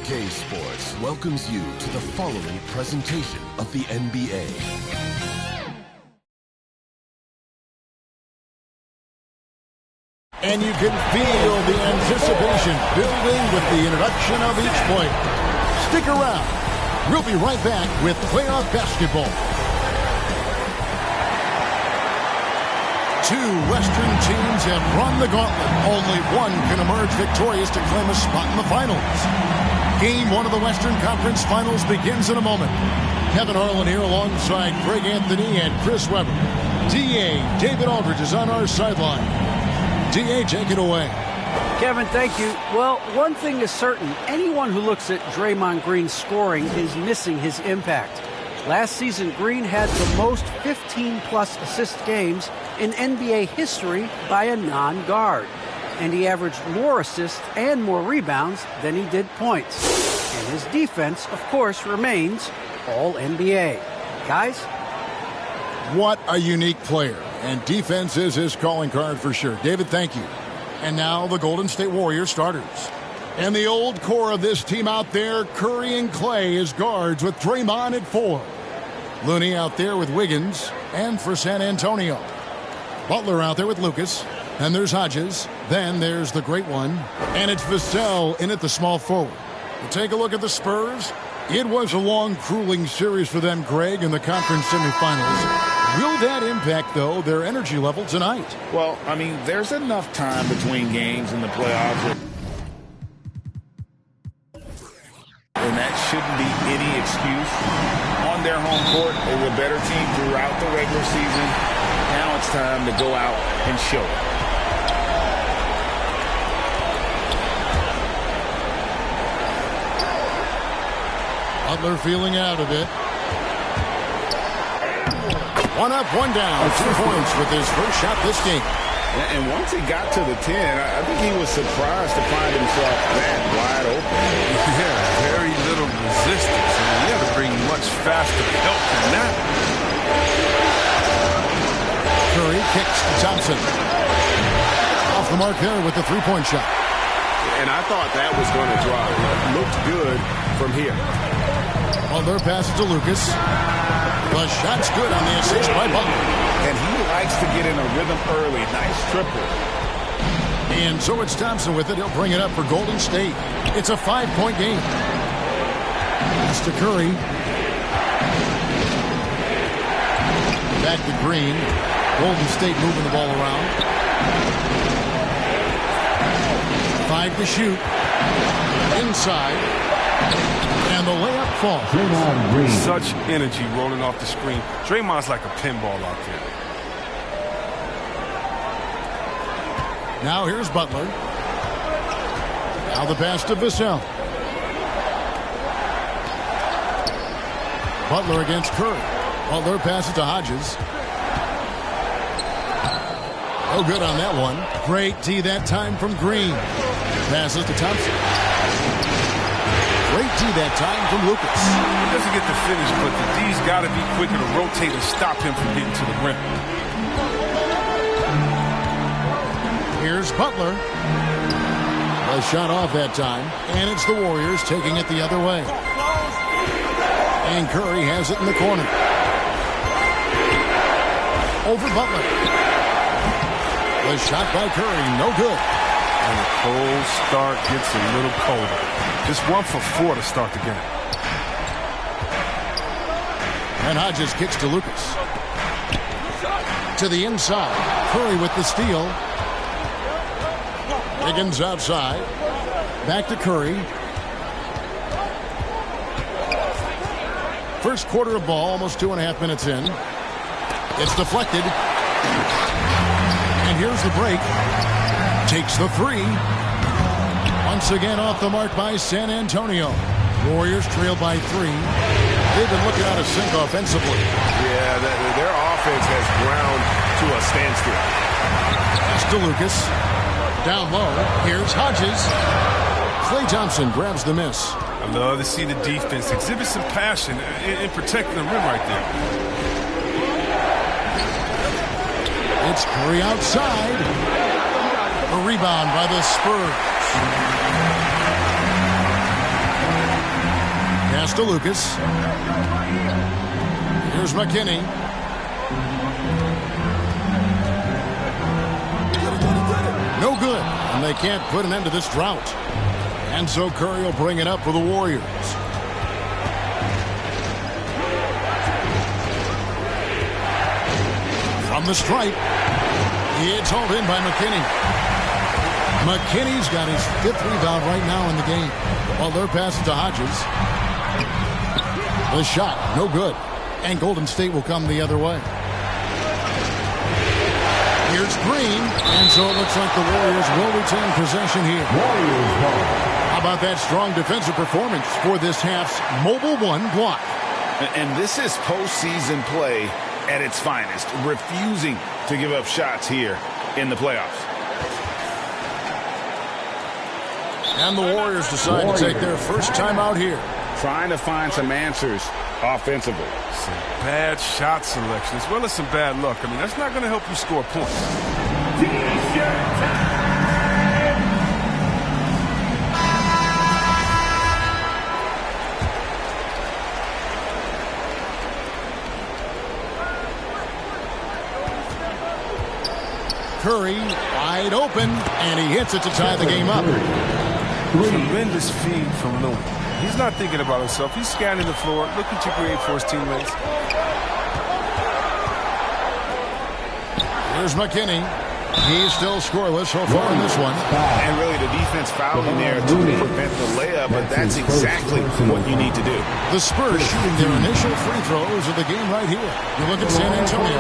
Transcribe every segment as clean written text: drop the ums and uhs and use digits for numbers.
2K Sports welcomes you to the following presentation of the NBA. And you can feel the anticipation building with the introduction of each player. Stick around. We'll be right back with playoff basketball. Two Western teams have run the gauntlet. Only one can emerge victorious to claim a spot in the finals. Game one of the Western Conference Finals begins in a moment. Kevin Harlan here alongside Greg Anthony and Chris Webber. D.A. David Aldridge is on our sideline. D.A., take it away. Kevin, thank you. Well, one thing is certain. Anyone who looks at Draymond Green's scoring is missing his impact. Last season, Green had the most 15-plus assist games in NBA history by a non-guard. And he averaged more assists and more rebounds than he did points. And his defense, of course, remains all-NBA. Guys? What a unique player. And defense is his calling card for sure. David, thank you. And now the Golden State Warriors starters. And the old core of this team out there, Curry and Clay as guards with Draymond at 4. Looney out there with Wiggins, and for San Antonio, Butler out there with Lucas. And there's Hodges. Then there's the great one. And it's Vassell in at the small forward. We'll take a look at the Spurs. It was a long, grueling series for them, Greg, in the conference semifinals. Will that impact, though, their energy level tonight? Well, I mean, there's enough time between games in the playoffs. And that shouldn't be any excuse. On their home court, they were a better team throughout the regular season. Now it's time to go out and show it. Butler feeling out of it. One up, one down. 2 points with his first shot this game. And once he got to the 10, I think he was surprised to find himself that wide open. Yeah, very little resistance. I mean, you have to bring much faster help than that. Curry kicks to Thompson. Off the mark there with the three-point shot. And I thought that was going to drop. It looked good from here. Butler passes to Lucas. The shot's good on the assist by Butler. And he likes to get in a rhythm early. Nice triple. And so it's Thompson with it. He'll bring it up for Golden State. It's a 5-point game. It's to Curry. Back to Green. Golden State moving the ball around. 5 to shoot. Inside. And the layup falls. Such energy rolling off the screen. Draymond's like a pinball out there. Now here's Butler. Now the pass to Vassell. Butler against Curry. Butler passes to Hodges. Oh, good on that one. Great D that time from Green. Passes to Thompson. Great D that time from Lucas. He doesn't get the finish, but the D's got to be quicker to rotate and stop him from getting to the rim. Here's Butler. A shot off that time, and it's the Warriors taking it the other way. And Curry has it in the corner. Over Butler. The shot by Curry, no good. And the cold start gets a little colder. Just 1 for 4 to start the game. And Hodges kicks to Lucas. To the inside. Curry with the steal. Higgins outside. Back to Curry. First quarter of ball, almost 2.5 minutes in. It's deflected. And here's the break. Takes the three. Once again off the mark by San Antonio. Warriors trail by 3. They've been looking out of sync offensively. Yeah, their offense has ground to a standstill. Pass to Lucas. Down low. Here's Hodges. Klay Thompson grabs the miss. I love to see the defense exhibit some passion in protecting the rim right there. It's Curry outside. A rebound by the Spurs. Pass to Lucas. Here's McKinney. No good. And they can't put an end to this drought. And so Curry will bring it up for the Warriors. From the stripe. It's hauled in by McKinney. McKinney's got his 5th rebound right now in the game. While their pass to Hodges. The shot, no good. And Golden State will come the other way. Here's Green. And so it looks like the Warriors will retain possession here. How about that strong defensive performance for this half's mobile 1 block? And this is postseason play at its finest, refusing to give up shots here in the playoffs. And the Warriors decide to take their first time out here. Trying to find some answers offensively. Some bad shot selection as well as some bad luck. I mean, that's not going to help you score points. Curry wide open, and he hits it to tie the game up. Tremendous feed from Looney. He's not thinking about himself. He's scanning the floor, looking to create for his teammates. Here's McKinney. He's still scoreless so far in this one. And really the defense fouling there to prevent the layup, but that's exactly what you need to do. The Spurs shooting their initial free throws of the game right here. You look at San Antonio,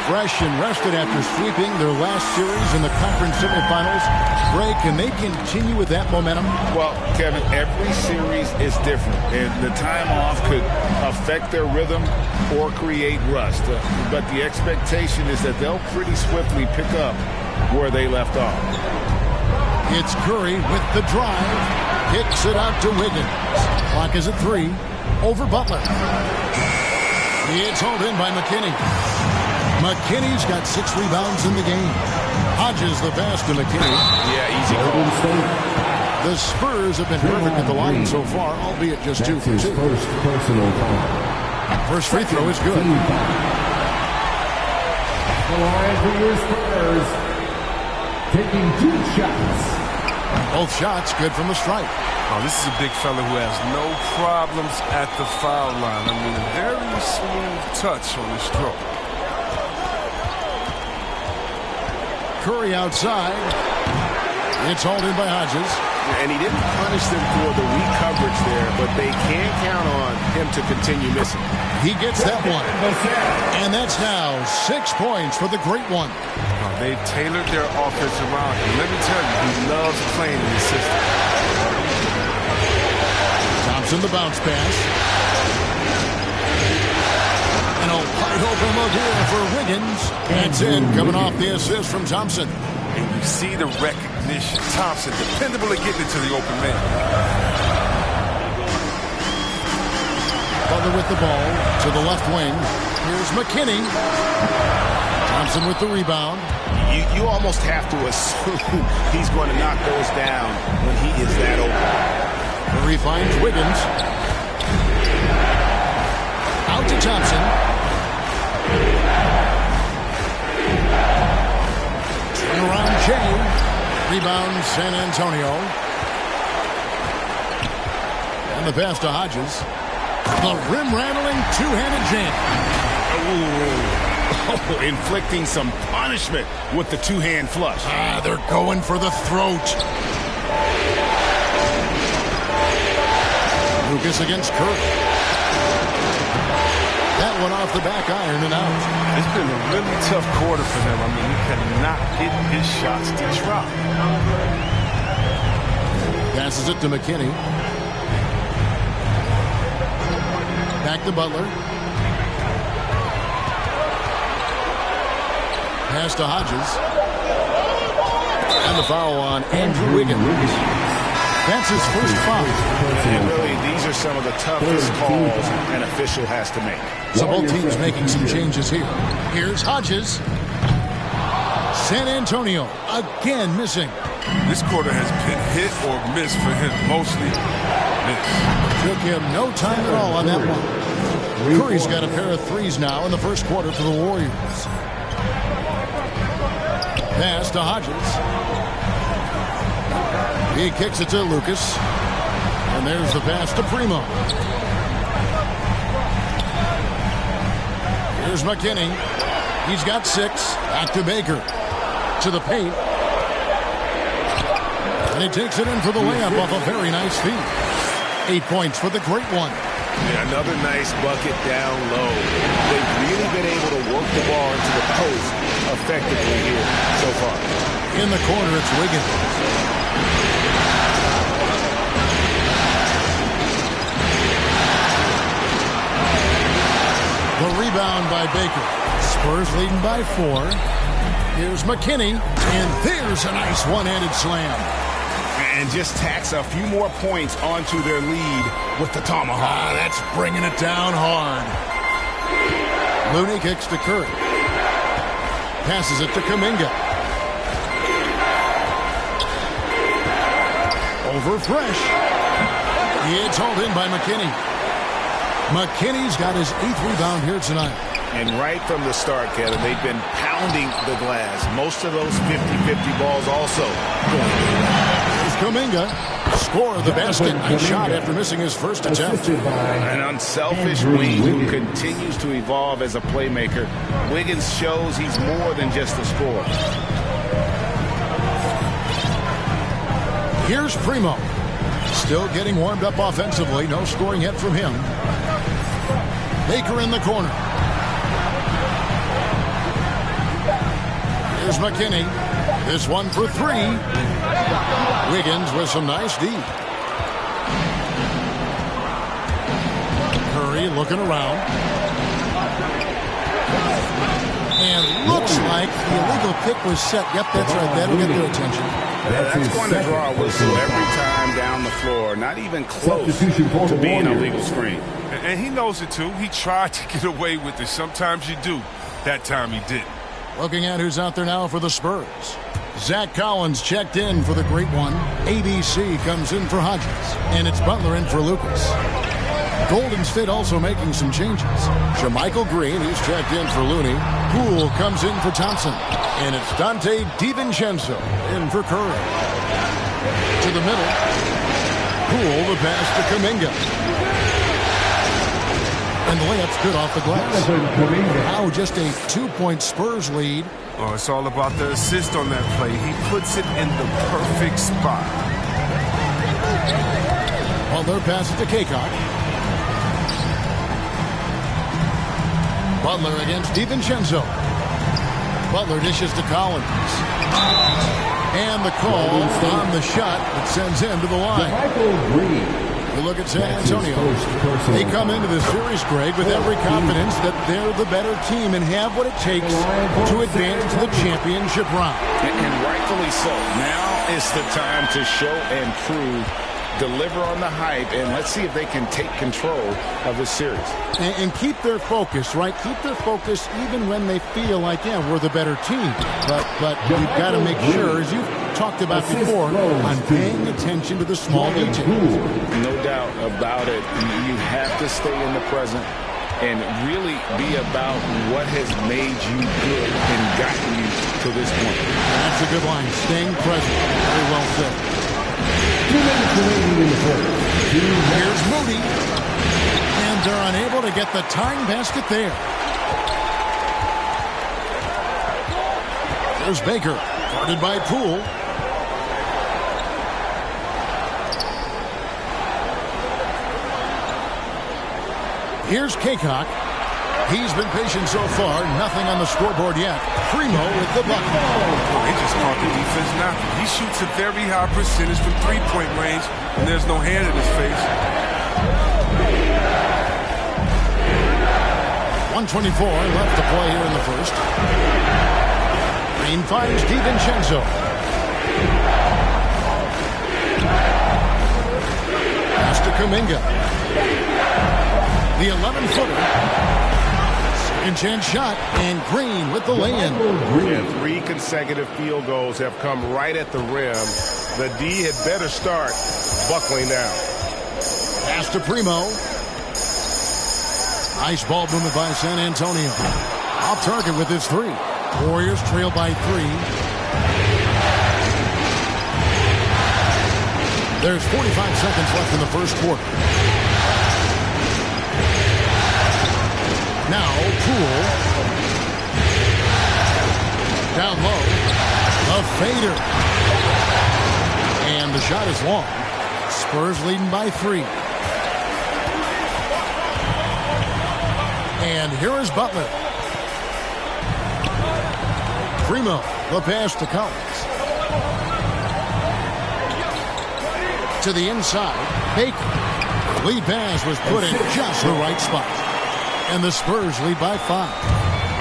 fresh and rested after sweeping their last series in the conference semifinals. Ray, can they continue with that momentum? Well, Kevin, every series is different, and the time off could affect their rhythm or create rust. But the expectation is that they'll pretty swiftly pick up where they left off. It's Curry with the drive. Kicks it out to Wiggins. Clock is at 3. Over Butler. It's hauled in by McKinney. McKinney's got 6 rebounds in the game. Hodges the pass to McKinney. Yeah, easy call. The Spurs have been perfect at the line so far, albeit just 2 for 2. First free throw is good. The line for your Spurs. Taking 2 shots. Both shots good from the stripe. Oh, this is a big fella who has no problems at the foul line. I mean, a very smooth touch on the stroke. Curry outside. It's hauled in by Hodges. And he didn't punish them for the weak coverage there, but they can count on him to continue missing. He gets that one. And that's now 6 points for the Great One. They've tailored their offense around him. Let me tell you, he loves playing in the system. Thompson the bounce pass. And a wide open look here for Wiggins. That's in, coming off the assist from Thompson. And you see the recognition. Thompson, dependable at getting into the open man. Butler with the ball to the left wing. Here's McKinney. Thompson with the rebound. You almost have to assume he's going to knock those down when he is that open. Curry finds Wiggins. Out to Thompson. Turn around Jay. Rebound San Antonio. And the pass to Hodges. The rim-rattling two-handed jam. Oh, inflicting some punishment with the two-hand flush. They're going for the throat. Lucas against Kirk. That one off the back iron and out. It's been a really tough quarter for him. I mean, he cannot hit his shots to drop. Passes it to McKinney. Back to Butler. Pass to Hodges. And the foul on Andrew Wiggins. That's his first foul. And really, these are some of the toughest calls an official has to make. So both teams making some changes here. Here's Hodges. San Antonio again missing. This quarter has been hit or miss for him mostly. miss. Took him no time at all on that one. Curry's got a pair of threes now in the first quarter for the Warriors. Pass to Hodges. He kicks it to Lucas. And there's the pass to Primo. Here's McKinney. He's got 6. Back to Baker. To the paint. And he takes it in for the layup off a very nice feed. 8 points for the great one. Yeah, another nice bucket down low. They've really been able to work the ball into the post effectively here so far. In the corner, it's Wiggins. The rebound by Baker. Spurs leading by 4. Here's McKinney. And there's a nice one-handed slam. And just tacks a few more points onto their lead with the tomahawk. That's bringing it down hard. Looney kicks to Curry. Passes it to Kuminga. Over Fresh. It's hauled in by McKinney. McKinney's got his 8th rebound here tonight. And right from the start, Kevin, they've been pounding the glass. Most of those 50-50 balls also going. Kuminga score the basket. Nice shot after missing his first attempt. An unselfish wing who continues to evolve as a playmaker. Wiggins shows he's more than just a scorer. Here's Primo. Still getting warmed up offensively. No scoring yet from him. Baker in the corner. Here's McKinney. This one for 3. Wiggins with some nice D. Curry looking around. And looks like the illegal pick was set. Yep, that's right. That'll get their attention. That's going to draw a whistle every time down the floor. Not even close to being a legal screen. And he knows it, too. He tried to get away with it. Sometimes you do. That time he didn't. Looking at who's out there now for the Spurs. Zach Collins checked in for the great one. ABC comes in for Hodges. And it's Butler in for Lucas. Golden State also making some changes. Jermichael Green, he's checked in for Looney. Poole comes in for Thompson. And it's Dante DiVincenzo in for Curry. To the middle. Poole, the pass to Kuminga. And the layup's good off the glass. Now just a 2-point Spurs lead. Oh, it's all about the assist on that play. He puts it in the perfect spot. Butler passes to Kaycock. Butler against DiVincenzo. Butler dishes to Collins. And the call on the shot that sends him to the line. You look at San Antonio. They come into this series, Greg, with every confidence that they're the better team and have what it takes to advance to the championship round. And rightfully so. Now is the time to show and prove, deliver on the hype, and let's see if they can take control of this series. And keep their focus, right? Keep their focus even when they feel like, yeah, we're the better team. But you've got to make sure, as you've talked about before, on paying attention to the small details. No doubt about it. You have to stay in the present and really be about what has made you good and gotten you to this point. That's a good line. Staying present. Very well said. 2 minutes remaining in the first. Here's Moody. And they're unable to get the tying basket there. There's Baker. Guarded by Poole. Here's Kaycock. He's been patient so far. Nothing on the scoreboard yet. Primo with the bucket. They just caught the defense now. He shoots a very high percentage from three-point range, and there's no hand in his face. 1:24 left to play here in the first. Green finds DiVincenzo. Pass to Kuminga. The 11-footer. Second chance shot, and Green with the lay-in. Yeah, 3 consecutive field goals have come right at the rim. The D had better start buckling down. Pass to Primo. Nice ball movement by San Antonio. Off target with his 3. Warriors trail by 3. There's 45 seconds left in the first quarter. Now, Poole. Down low. A fader. And the shot is long. Spurs leading by 3. And here is Butler. Primo, the pass to Collins. To the inside, Baker. Lead pass was put in just the right spot. And the Spurs lead by 5.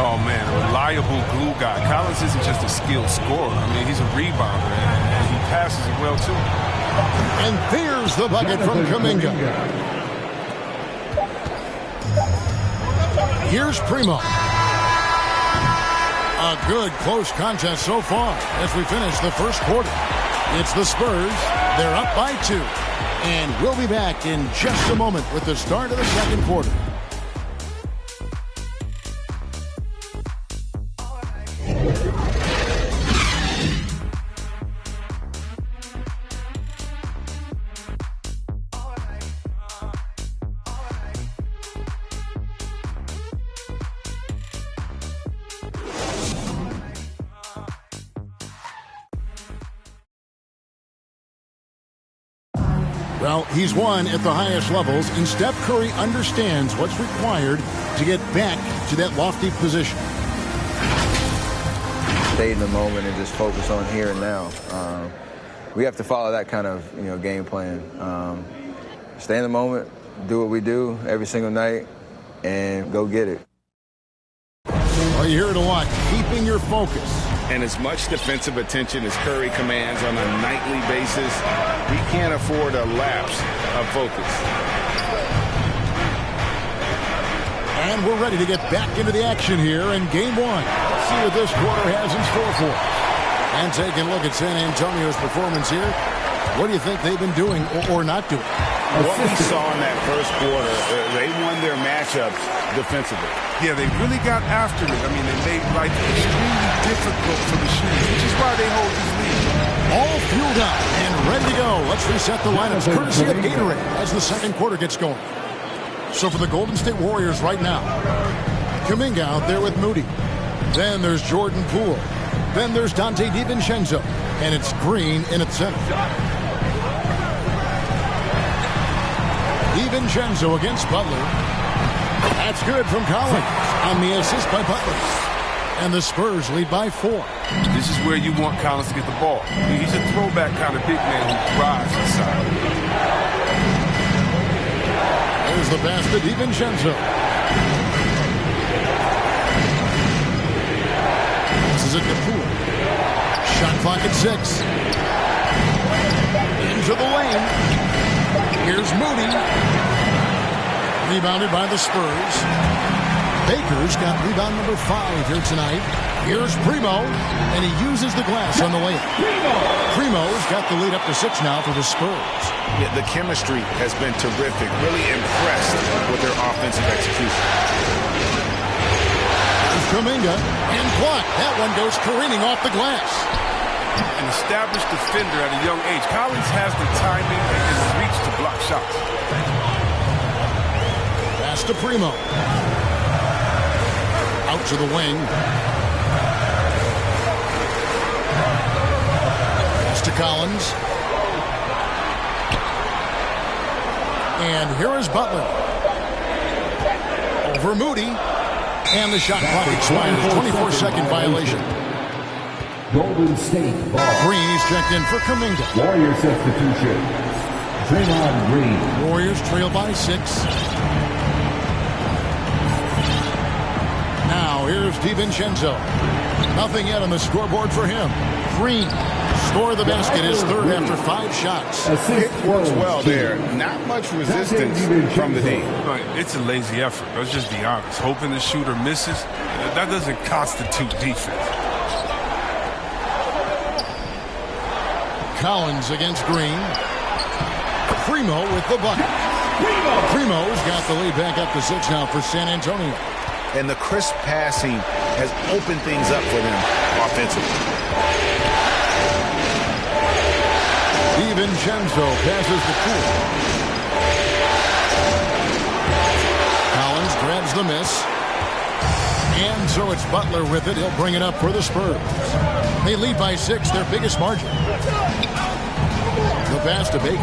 Oh, man, a reliable glue guy. Collins isn't just a skilled scorer. I mean, he's a rebounder, and he passes it well, too. And there's the bucket from Kuminga. Here's Primo. A good close contest so far as we finish the first quarter. It's the Spurs. They're up by 2. And we'll be back in just a moment with the start of the second quarter. Well, he's won at the highest levels, and Steph Curry understands what's required to get back to that lofty position. Stay in the moment and just focus on here and now. We have to follow that kind of game plan. Stay in the moment, do what we do every single night, and go get it. Well, you're here to watch, keeping your focus. And as much defensive attention as Curry commands on a nightly basis, he can't afford a lapse of focus. And we're ready to get back into the action here in Game 1. Let's see what this quarter has in store for us. And taking a look at San Antonio's performance here, what do you think they've been doing or not doing? What we saw in that first quarter, they won their matchups defensively. Yeah, they really got after it. I mean, they made life extremely difficult for the shooters, which is why they hold this lead. All fueled up and ready to go. Let's reset the lineups courtesy of Gatorade as the second quarter gets going. So for the Golden State Warriors right now, Kuminga out there with Moody. Then there's Jordan Poole. Then there's Dante DiVincenzo. And it's Green in at center. DiVincenzo against Butler. That's good from Collins on the assist by Butler. And the Spurs lead by 4. This is where you want Collins to get the ball. He's a throwback kind of big man who thrives inside. There's the pass to DiVincenzo. This is it to Poole. Shot clock at 6. Into the lane. Here's Moody. Rebounded by the Spurs. Baker's got rebound number 5 here tonight. Here's Primo, and he uses the glass on the layup. Primo's got the lead up to 6 now for the Spurs. Yeah, the chemistry has been terrific. Really impressed with their offensive execution. Here's Kuminga, and blocked. That one goes careening off the glass. An established defender at a young age, Collins has the timing and the reach to block shots. Pass to Primo. Out to the wing. Pass to Collins. And here is Butler. Over Moody. And the shot clock expires. 24-second violation. Golden State ball. Green is checked in for Kuminga. Warrior substitution. Draymond Green. Warriors trail by 6. Now here's DiVincenzo. Nothing yet on the scoreboard for him. Green score the basket, his third after 5 shots. It works well there. Not much resistance from the D. It's a lazy effort. Let's just be honest. Hoping the shooter misses, that doesn't constitute defense. Collins against Green. Primo with the bucket. Primo's got the lead back up to 6 now for San Antonio. And the crisp passing has opened things up for them offensively. DiVincenzo passes the Poole. Collins grabs the miss. And so it's Butler with it. He'll bring it up for the Spurs. They lead by 6, their biggest margin. The pass to Baker.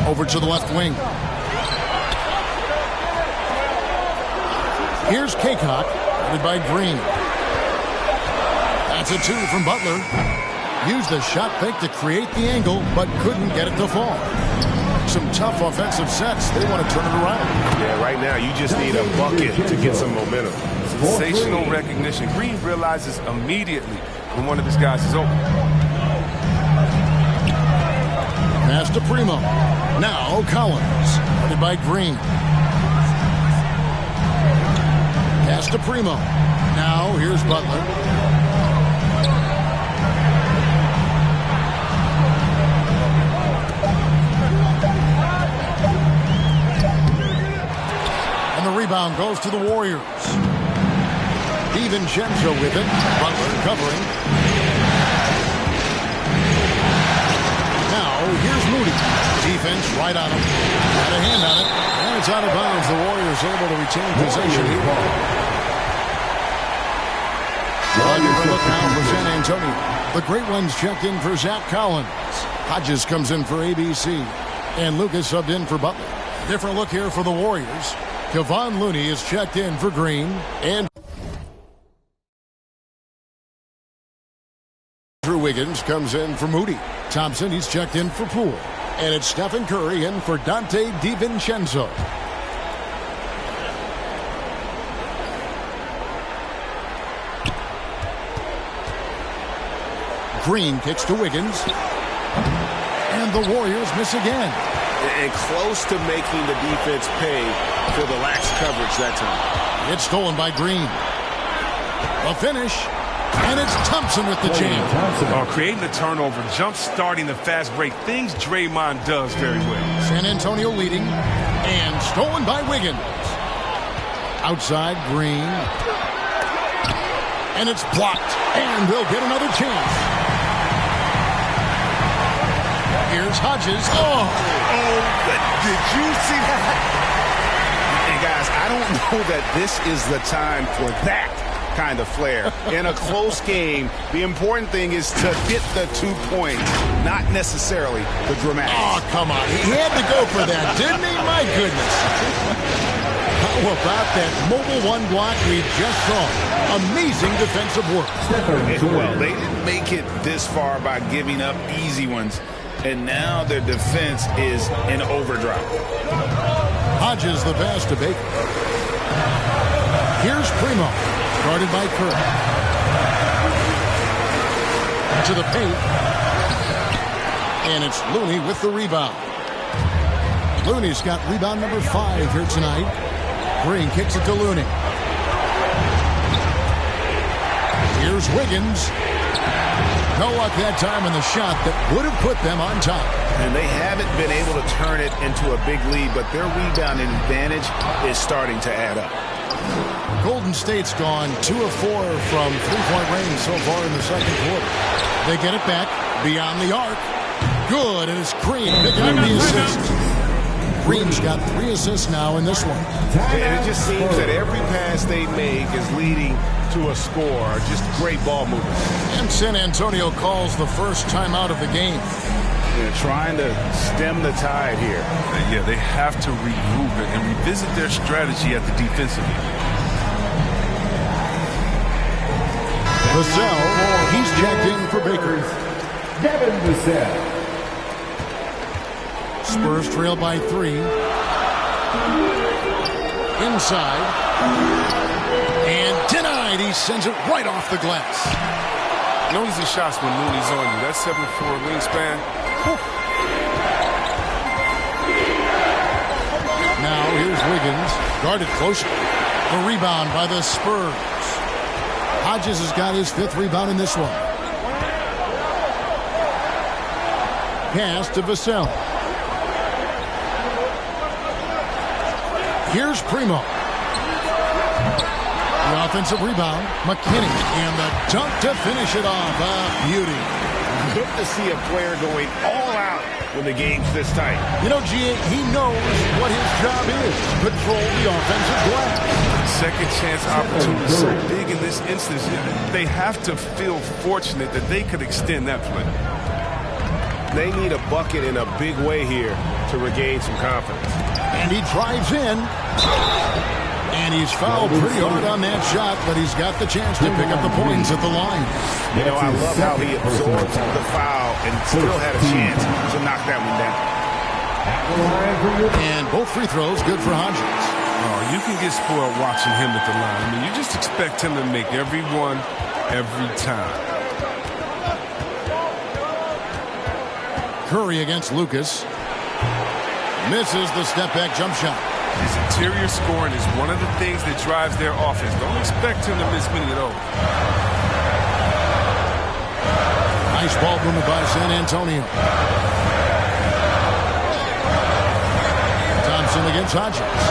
Over to the left wing. Here's Kaycock, led by Green. That's a 2 from Butler. Used the shot fake to create the angle, but couldn't get it to fall. Some tough offensive sets. They want to turn it around. Yeah, right now you just need a bucket to get some momentum. Sensational recognition. Green realizes immediately when one of his guys is open. Pass to Primo. Now Collins, led by Green. Pass to Primo. Now here's Butler. And the rebound goes to the Warriors. DiVincenzo with it. Butler covering. Now here's Moody. Defense right on him. Got a hand on it. And it's out of bounds. The Warriors able to retain possession here. Look now for San Antonio. The great ones checked in for Zach Collins. Hodges comes in for ABC. And Lucas subbed in for Butler. Different look here for the Warriors. Kevon Looney is checked in for Green. And Drew Wiggins comes in for Moody. Thompson, he's checked in for Poole. And it's Stephen Curry in for Dante DiVincenzo. Green kicks to Wiggins. And the Warriors miss again. And close to making the defense pay for the lax coverage that time. It's stolen by Green. A finish. And it's Thompson with the jam. Creating the turnover, jump-starting the fast break. Things Draymond does very well. San Antonio leading. And stolen by Wiggins. Outside, Green. And it's blocked. And they'll get another chance. Here's Hodges. Did you see that? And guys, I don't know that this is the time for that kind of flair. In a close game, the important thing is to get the 2 points, not necessarily the dramatics. Oh, come on. He had to go for that, didn't he? My goodness. How about that mobile one block we just saw? Amazing defensive work. Well, they didn't make it this far by giving up easy ones. And now their defense is in overdrive. Hodges the pass to Baker. Here's Primo. Guarded by Curry. To the paint. And it's Looney with the rebound. Looney's got rebound number 5 here tonight. Green kicks it to Looney. Here's Wiggins. No luck that time in the shot that would have put them on top. And they haven't been able to turn it into a big lead, but their rebounding advantage is starting to add up. Golden State's gone 2 of 4 from three-point range so far in the second quarter. They get it back beyond the arc. Good, and it's Green picking up the assist. Green's got 3 assists now in this one. And it just seems that every pass they make is leading to a score. Just great ball movement. And San Antonio calls the first timeout of the game. They're trying to stem the tide here. Yeah, they have to regroup and revisit their strategy at the defensive end. Vassell, he's checked in for Baker. Devin Vassell. Spurs trail by 3. Inside. And denied. He sends it right off the glass. No easy shots when Looney's on you. That 7'4" wingspan. Whew. Now here's Wiggins. Guarded closer. The rebound by the Spurs. Hodges has got his 5th rebound in this one. Pass to Vassell. Here's Primo. The offensive rebound, McKinney, and the dunk to finish it off. A beauty. Good to see a player going all out when the game's this tight. You know, G.A., he knows what his job is. Control the offensive glass. Second chance opportunity so big in this instance. They have to feel fortunate that they could extend that play. They need a bucket in a big way here to regain some confidence. And he drives in. And he's fouled pretty hard on that shot, but he's got the chance to pick up the points at the line. You know, I love how he absorbed the foul and still had a chance to knock that one down. And both free throws good for Hodges. Oh, you can get spoiled watching him at the line. I mean, you just expect him to make every one, every time. Curry against Lucas. Misses the step-back jump shot. His interior scoring is one of the things that drives their offense. Don't expect him to miss many of those. Nice ball movement by San Antonio. Thompson against Hodges.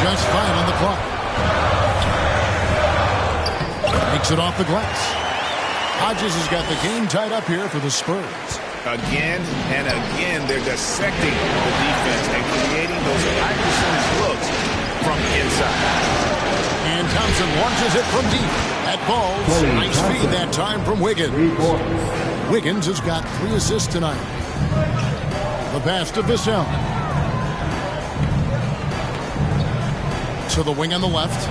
Just 5 on the clock. Makes it off the glass. Hodges has got the game tied up here for the Spurs. Again and again, they're dissecting the defense and creating those high percentage looks from inside. And Thompson launches it from deep. That ball's nice feed that time from Wiggins. Wiggins has got 3 assists tonight. The pass to Vassell. To the wing on the left.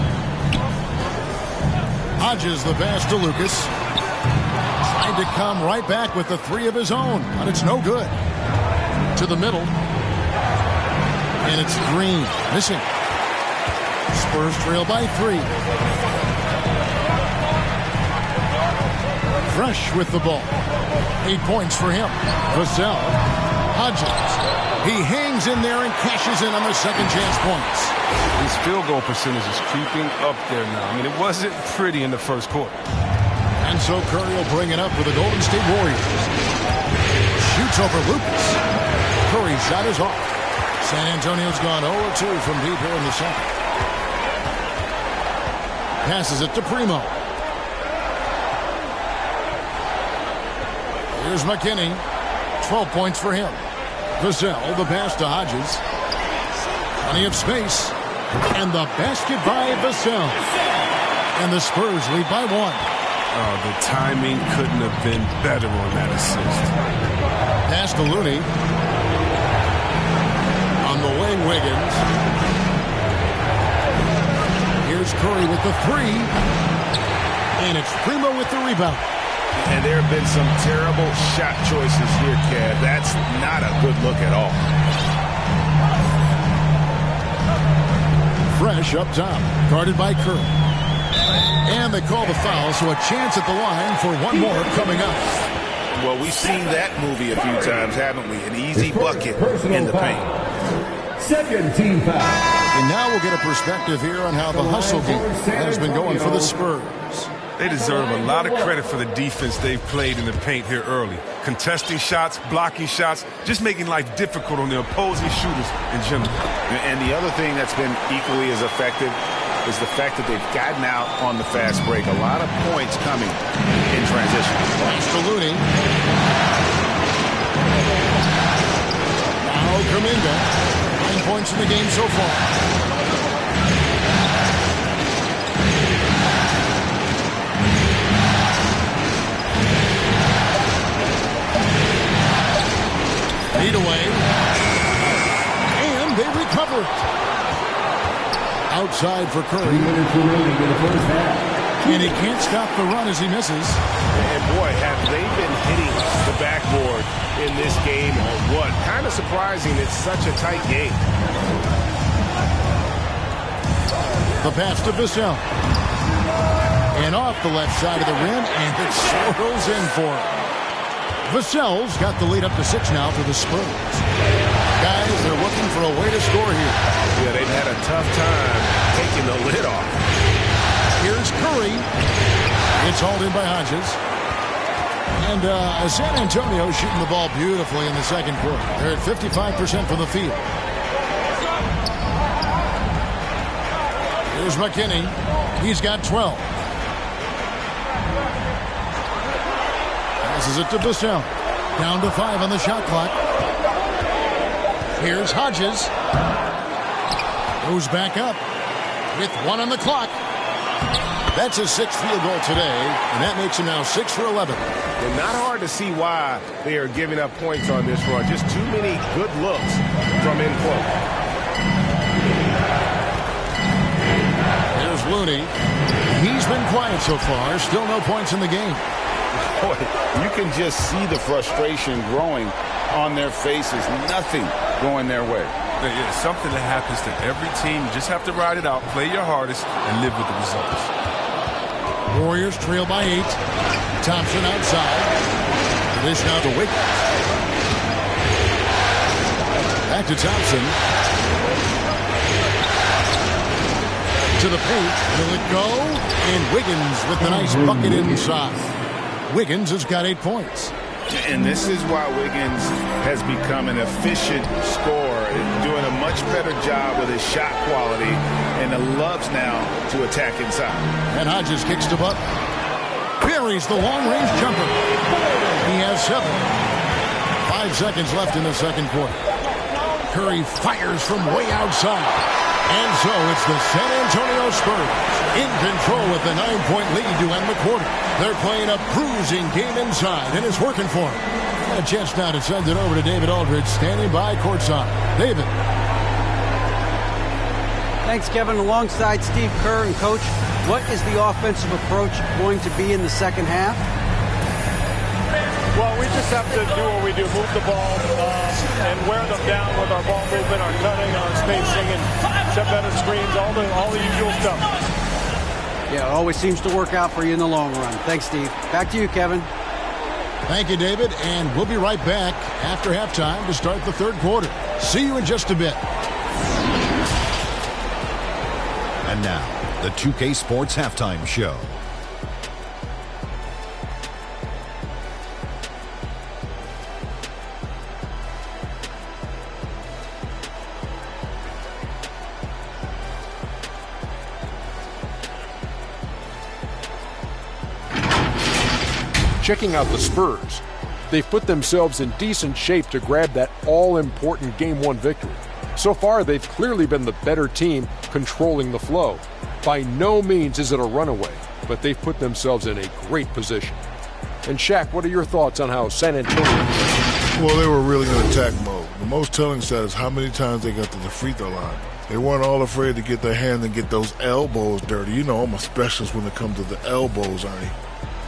Hodges the pass to Lucas. Tried to come right back with the 3 of his own, but it's no good. To the middle. And it's Green missing. Spurs trail by 3. Fresh with the ball. 8 points for him. Vassell. Hodges. He hangs in there and cashes in on the second chance points. His field goal percentage is creeping up there now. I mean, it wasn't pretty in the first quarter. And so Curry will bring it up for the Golden State Warriors. Shoots over Lucas. Curry's shot is off. San Antonio's gone 0-2 from deep here in the second. Passes it to Primo. Here's McKinney. 12 points for him. Vassell, the pass to Hodges. Plenty of space. And the basket by Vassell. And the Spurs lead by 1. Oh, the timing couldn't have been better on that assist. Pass to Looney. On the wing, Wiggins. Here's Curry with the 3. And it's Primo with the rebound. And there have been some terrible shot choices here, Kev. That's not a good look at all. Fresh up top. Guarded by Curry. And they call the foul, so a chance at the line for one more coming up. Well, we've seen that movie a few times, haven't we? An easy bucket in the paint. Second team foul. And now we'll get a perspective here on how the hustle game has been going for the Spurs. They deserve a lot of credit for the defense they've played in the paint here early. Contesting shots, blocking shots, just making life difficult on the opposing shooters in general. And the other thing that's been equally as effective is the fact that they've gotten out on the fast break. A lot of points coming in transition. Pass to Looney. Now Kuminga. 9 points in the game so far. Lead away. And they recover it. Outside for Curry. 3 minutes remaining in the first half. And he can't stop the run as he misses. And boy, have they been hitting the backboard in this game or what? Kind of surprising. It's such a tight game. The pass to Vassell. And off the left side of the rim, and it swirls in for him. Vassell's got the lead up to 6 now for the Spurs. Guys, they're looking for a way to score here. Yeah, they've had a tough time taking the lid off. Here's Curry. It's hauled in by Hodges. And San Antonio shooting the ball beautifully in the second quarter. They're at 55% from the field. Here's McKinney. He's got 12. Passes it to Bissell. Down to 5 on the shot clock. Here's Hodges. Goes back up with 1 on the clock. That's his 6th field goal today, and that makes him now 6 for 11. And not hard to see why they are giving up points on this run. Just too many good looks from in close. There's Looney. He's been quiet so far. Still no points in the game. Boy, you can just see the frustration growing on their faces. Nothing going their way. It's something that happens to every team. You just have to ride it out, play your hardest, and live with the results. Warriors trail by 8. Thompson outside. Dish now to Wiggins. Back to Thompson. To the paint. Will it go? And Wiggins with the nice bucket inside. Wiggins has got 8 points. And this is why Wiggins has become an efficient scorer, doing a much better job with his shot quality, and loves now to attack inside. And Hodges kicks to Butler. Buries the long-range jumper. He has 7. 5 seconds left in the second quarter. Curry fires from way outside. And so it's the San Antonio Spurs in control with the 9-point lead to end the quarter. They're playing a bruising game inside, and it's working for them. Got a chance now to send it over to David Aldridge, standing by courtside. David. Thanks, Kevin. Alongside Steve Kerr and Coach, what is the offensive approach going to be in the second half? Well, we just have to do what we do, move the ball and wear them down with our ball movement, our cutting, our spacing, and set better screens, all the usual stuff. Yeah, it always seems to work out for you in the long run. Thanks, Steve. Back to you, Kevin. Thank you, David, and we'll be right back after halftime to start the third quarter. See you in just a bit. And now, the 2K Sports Halftime Show. Checking out the Spurs. They've put themselves in decent shape to grab that all-important Game 1 victory. So far, they've clearly been the better team controlling the flow. By no means is it a runaway, but they've put themselves in a great position. And Shaq, what are your thoughts on how San Antonio played? Well, they were really in attack mode. The most telling stat is how many times they got to the free throw line. They weren't all afraid to get their hand and get those elbows dirty. You know I'm a specialist when it comes to the elbows, Ernie.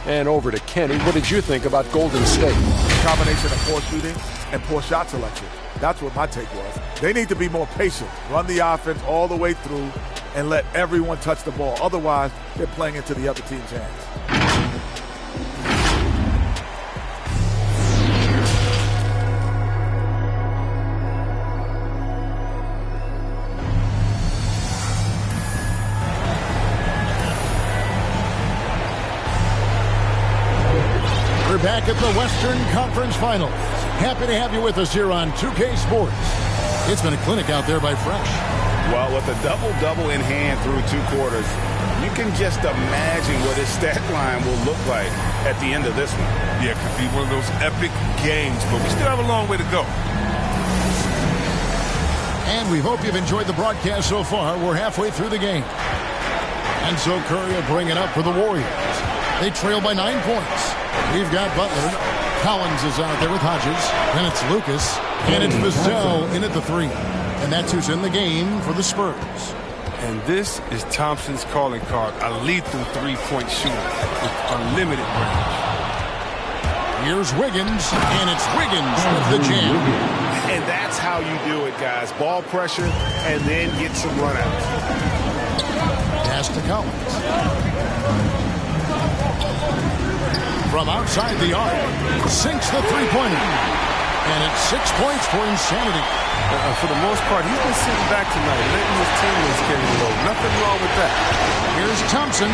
And over to Kenny. What did you think about Golden State? Combination of poor shooting and poor shot selection. That's what my take was. They need to be more patient, run the offense all the way through, and let everyone touch the ball. Otherwise, they're playing into the other team's hands. We're back at the Western Conference Finals. Happy to have you with us here on 2K Sports. It's been a clinic out there by Fresh. Well, with a double-double in hand through 2 quarters, you can just imagine what his stat line will look like at the end of this one. Yeah, it could be one of those epic games, but we still have a long way to go. And we hope you've enjoyed the broadcast so far. We're halfway through the game. And so Curry will bring it up for the Warriors. They trail by 9 points. We've got Butler. Collins is out there with Hodges. Then it's Lucas. And it's Bissell in at the 3. And that's who's in the game for the Spurs. And this is Thompson's calling card. A lethal 3-point shooter with unlimited range. Here's Wiggins. And it's Wiggins with the jam. And that's how you do it, guys. Ball pressure and then get some runouts. Pass to Collins. From outside the arc, sinks the three-pointer. And it's 6 points for insanity. For the most part, he's been sitting back tonight, letting his teammates carry the load. Nothing wrong with that. Here's Thompson.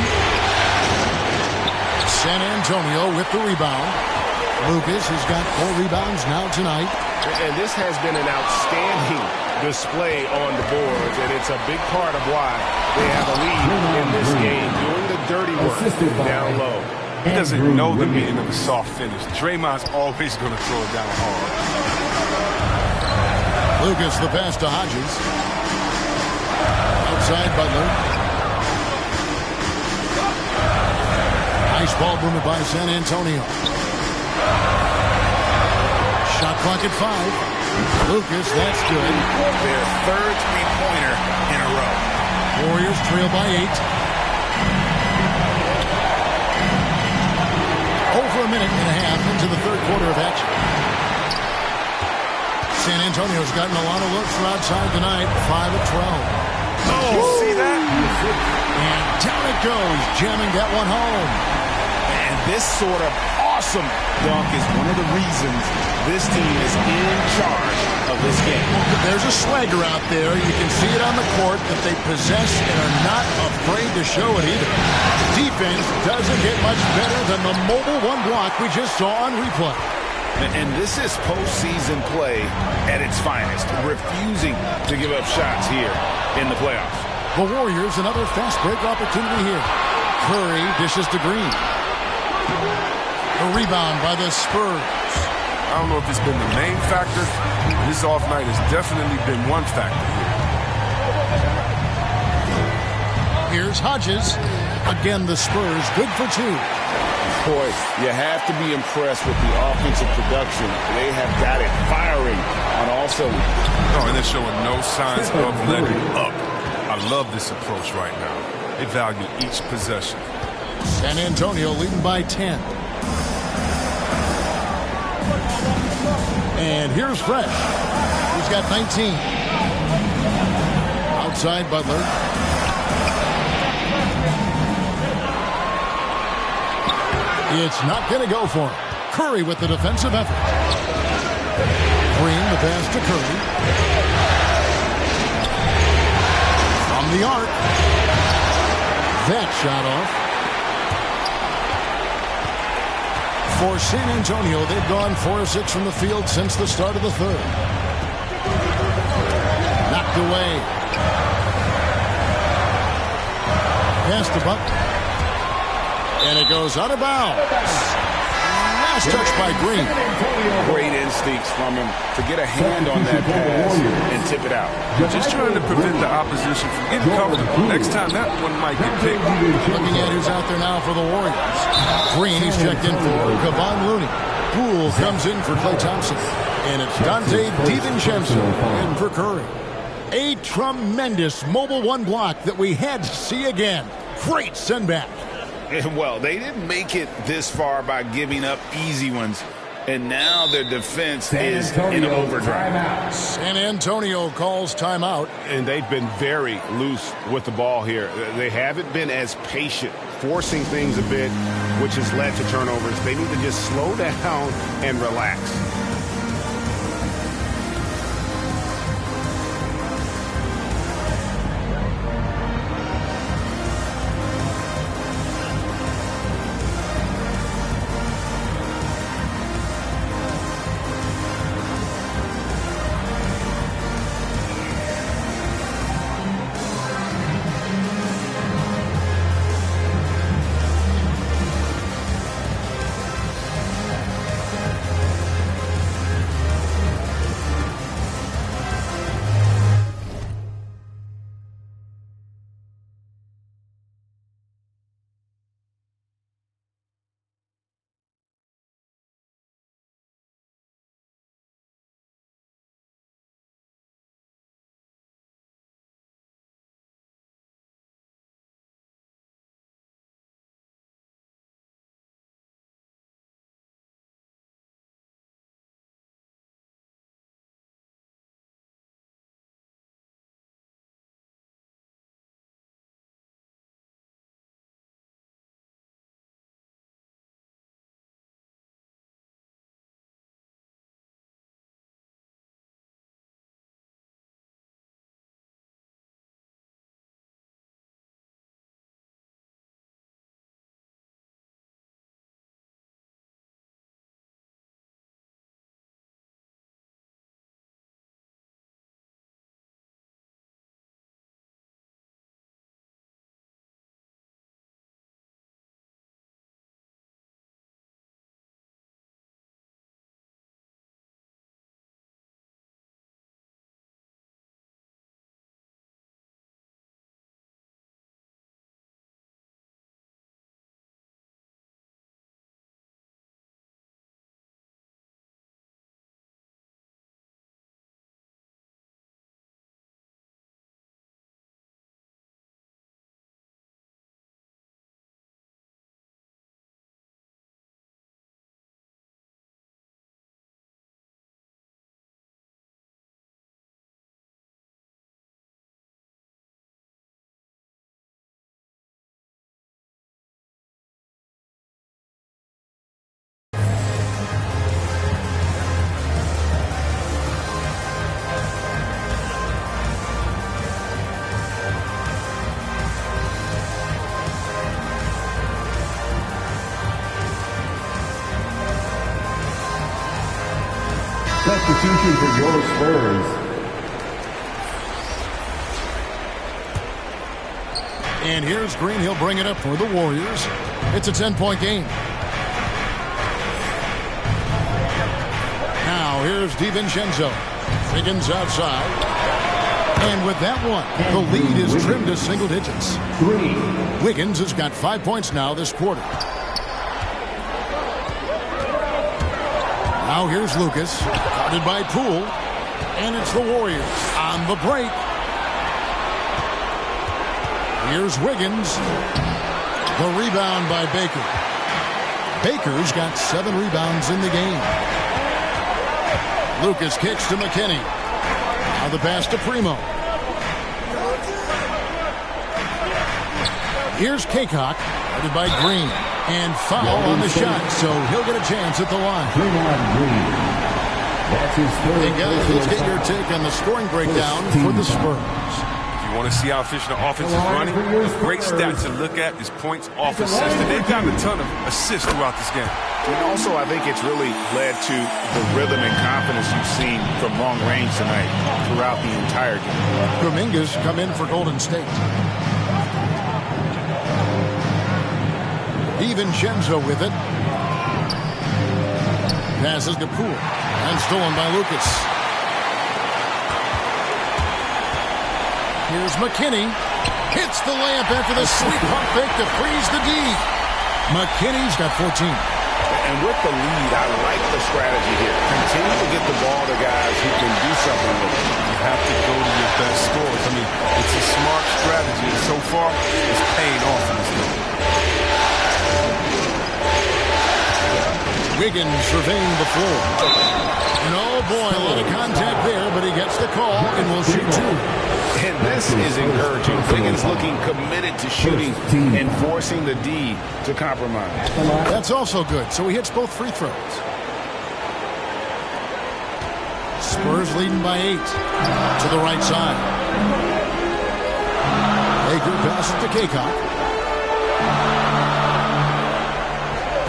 San Antonio with the rebound. Lucas has got 4 rebounds now tonight. And this has been an outstanding display on the boards, and it's a big part of why they have a lead in this game, doing the dirty work down low. He doesn't know the meaning of a soft finish. Draymond's always going to throw it down hard. Lucas, the pass to Hodges. Outside Butler. Nice ball movement by San Antonio. Shot clock at 5. Lucas, that's good. Their third three-pointer in a row. Warriors trail by 8. Over a minute and a half into the third quarter of action. San Antonio's gotten a lot of looks from outside tonight. 5 of 12. Oh, see that? And down it goes, jamming that one home. And this sort of awesome dunk is one of the reasons this team is in charge of this game. There's a swagger out there. You can see it on the court that they possess and are not afraid to show it either. Defense doesn't get much better than the mobile one block we just saw on replay. And this is postseason play at its finest, refusing to give up shots here in the playoffs. The Warriors, another fast break opportunity here. Curry dishes to Green. A rebound by the Spurs. I don't know if it's been the main factor. This off night has definitely been one factor here. Here's Hodges. Again, the Spurs good for 2. Boy, you have to be impressed with the offensive production. They have got it firing on all cylinders. Oh, and they're showing no signs of letting up. I love this approach right now. They value each possession. San Antonio leading by 10. And here's Fresh. He's got 19. Outside Butler. It's not going to go for him. Curry with the defensive effort. Green, the pass to Curry. From the arc. That shot off. For San Antonio, they've gone 4 of 6 from the field since the start of the third. Knocked away. Pass to Butler. And it goes out of bounds. Last touch by Green. Great instincts from him to get a hand on that pass and tip it out. Just trying to prevent the opposition from getting comfortable. Next time, that one might get picked. Looking at who's out there now for the Warriors. Green, he's checked in for Kevon Looney. Poole comes in for Klay Thompson. And it's Dante DiVincenzo in for Curry. A tremendous mobile one block that we had to see again. Great send back. Well, they didn't make it this far by giving up easy ones. And now their defense is in overdrive. San Antonio calls timeout. And they've been very loose with the ball here. They haven't been as patient, forcing things a bit, which has led to turnovers. They need to just slow down and relax. Substitution for your Spurs. And here's Green. He'll bring it up for the Warriors. It's a 10-point game. Now here's DiVincenzo. Wiggins outside. And with that one, the lead is trimmed to single digits. Wiggins has got 5 points now this quarter. Now here's Lucas, guarded by Poole. And it's the Warriors on the break. Here's Wiggins. The rebound by Baker. Baker's got 7 rebounds in the game. Lucas kicks to McKinney. Now the pass to Primo. Here's Kaycock, guarded by Green. And foul on the shot, so he'll get a chance at the line. Hey guys, let's get your take on the scoring breakdown for the Spurs. You want to see how efficient the offense is running? A great stat to look at is points off assists. And they've gotten a ton of assists throughout this game. And also, I think it's really led to the rhythm and confidence you've seen from long range tonight throughout the entire game. Kuminga's come in for Golden State. DiVincenzo with it. Passes to Poole. And stolen by Lucas. Here's McKinney. Hits the layup after the sweet pump fake to freeze the D. McKinney's got 14. And with the lead, I like the strategy here. Continue to get the ball to guys who can do something with it. You have to go to your best scorers. I mean, it's a smart strategy, and so far, it's paying off in this game. Wiggins surveying the floor. And oh boy, a lot of contact there, but he gets the call and will shoot 2. And this is encouraging. Wiggins looking committed to shooting and forcing the D to compromise. That's also good, so he hits both free throws. Spurs leading by 8. To the right side. Baker passes to Kaycock.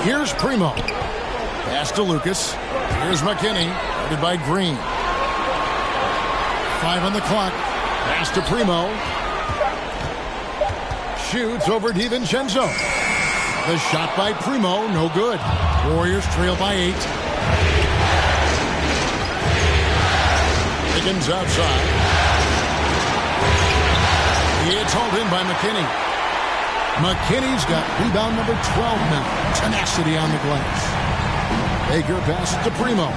Here's Primo. Pass to Lucas. Here's McKinney, guarded by Green. 5 on the clock. Pass to Primo. Shoots over DiVincenzo. The shot by Primo, no good. Warriors trail by 8. Wiggins outside. It's hauled in by McKinney. McKinney's got rebound number 12 now. Tenacity on the glass. Baker passes to Primo.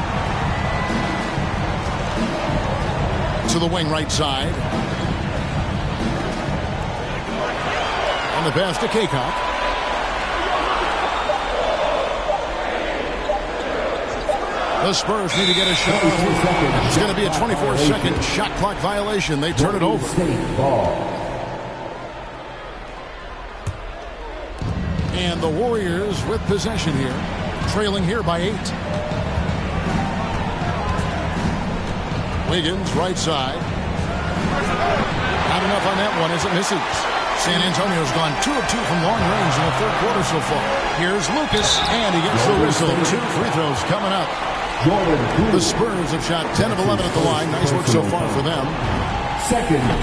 To the wing right side. On the pass to Kaycock. The Spurs need to get a shot. It's going to be a 24-second shot clock violation. They turn it over. And the Warriors with possession here. Trailing here by 8. Wiggins, right side. Not enough on that one as it misses. San Antonio's gone 2 of 2 from long range in the third quarter so far. Here's Lucas, and he gets the whistle. 2 free throws coming up. The Spurs have shot 10 of 11 at the line. Nice work so far for them.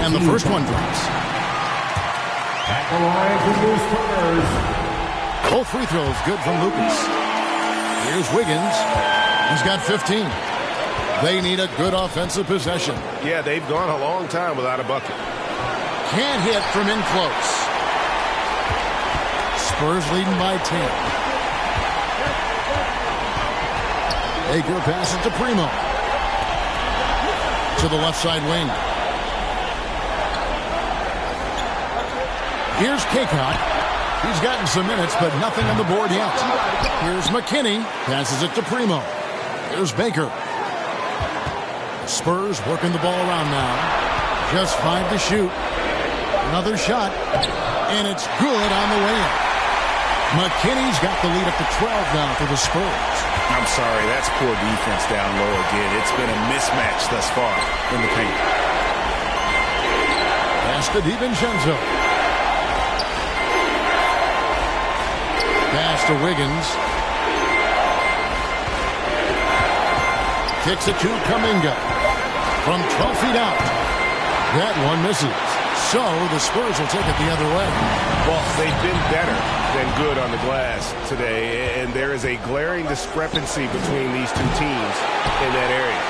And the first one drops. At the line for your Spurs. Both free throws good from Lucas. Here's Wiggins. He's got 15. They need a good offensive possession. Yeah, they've gone a long time without a bucket. Can't hit from in close. Spurs leading by 10. Baker passes to Primo. To the left side wing. Here's Kaycock. He's gotten some minutes, but nothing on the board yet. Here's McKinney. Passes it to Primo. Here's Baker. Spurs working the ball around now. Just 5 to shoot. Another shot. And it's good on the way in. McKinney's got the lead up to 12 now for the Spurs. I'm sorry, that's poor defense down low again. It's been a mismatch thus far in the paint. Pass to DiVincenzo. Pass to Wiggins. Kicks it to Kuminga. From 12 feet out. That one misses. So the Spurs will take it the other way. Well, they've been better than good on the glass today, and there is a glaring discrepancy between these two teams in that area.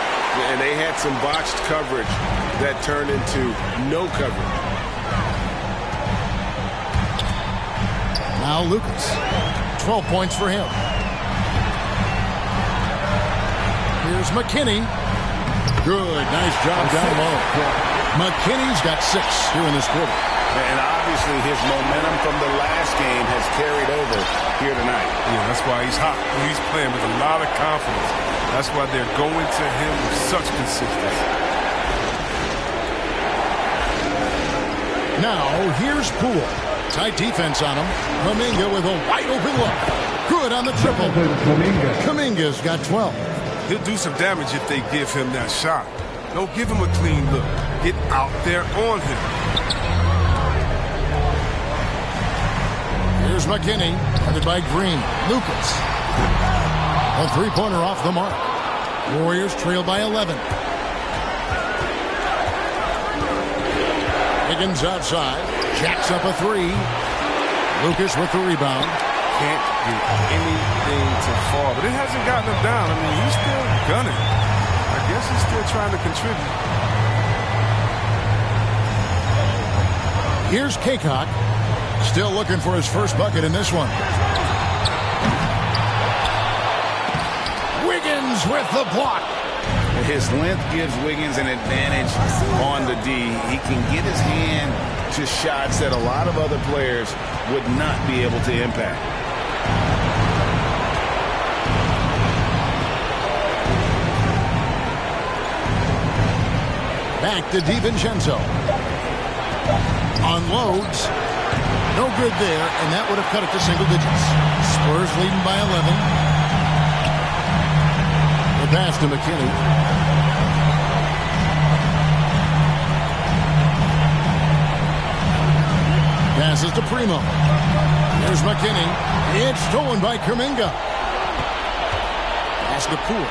And they had some botched coverage that turned into no coverage. Now Lucas. 12 points for him. Here's McKinney. Good. Nice job down low. McKinney's got 6 here in this quarter. And obviously his momentum from the last game has carried over here tonight. Yeah, that's why he's hot. He's playing with a lot of confidence. That's why they're going to him with such consistency. Now, here's Poole. Tight defense on him. Kuminga with a wide open look. Good on the triple. Kuminga's got 12. He'll do some damage if they give him that shot. Don't give him a clean look. Get out there on him. Here's McKinney, headed by Green. Lucas. A three-pointer off the mark. Warriors trail by 11. Higgins outside. Jacks up a 3. Lucas with the rebound. Can't get anything to fall, but it hasn't gotten him down. I mean, he's still gunning. I guess he's still trying to contribute. Here's Kaycock. Still looking for his first bucket in this one. Wiggins with the block. His length gives Wiggins an advantage on the D. He can get his hand to shots that a lot of other players would not be able to impact. Back to DiVincenzo. Unloads. No good there, and that would have cut it to single digits. Spurs leading by 11. The pass to McKinney. Passes to Primo. Here's McKinney. It's stolen by Kuminga. Pass to Poole.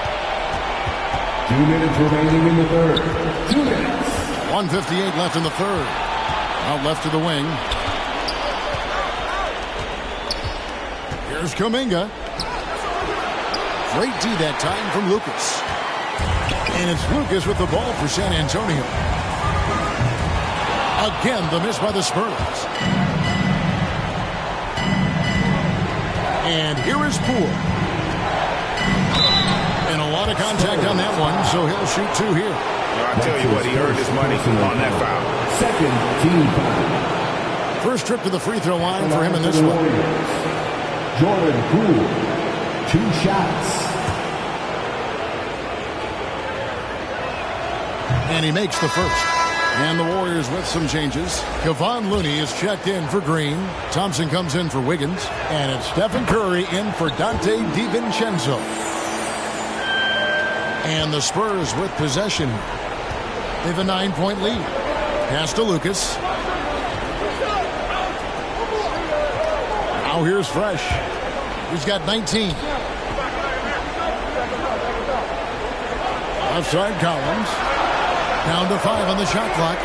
2 minutes remaining in the third. 2 minutes. 1:58 left in the third. Out left to the wing. Here's Kuminga. Great D that time from Lucas. And it's Lucas with the ball for San Antonio. Again, the miss by the Spurs. And here is Poole. And a lot of contact on that one, so he'll shoot 2 here. Well, I'll tell you what, he earned his money on that foul. Second team foul. First trip to the free throw line for him in this one. Jordan Poole, 2 shots. And he makes the first. And the Warriors with some changes. Kevon Looney is checked in for Green. Thompson comes in for Wiggins. And it's Stephen Curry in for Dante DiVincenzo. And the Spurs with possession. They have a 9-point lead. Pass to Lucas. Now here's Fresh. He's got 19. Outside Collins. Down to 5 on the shot clock.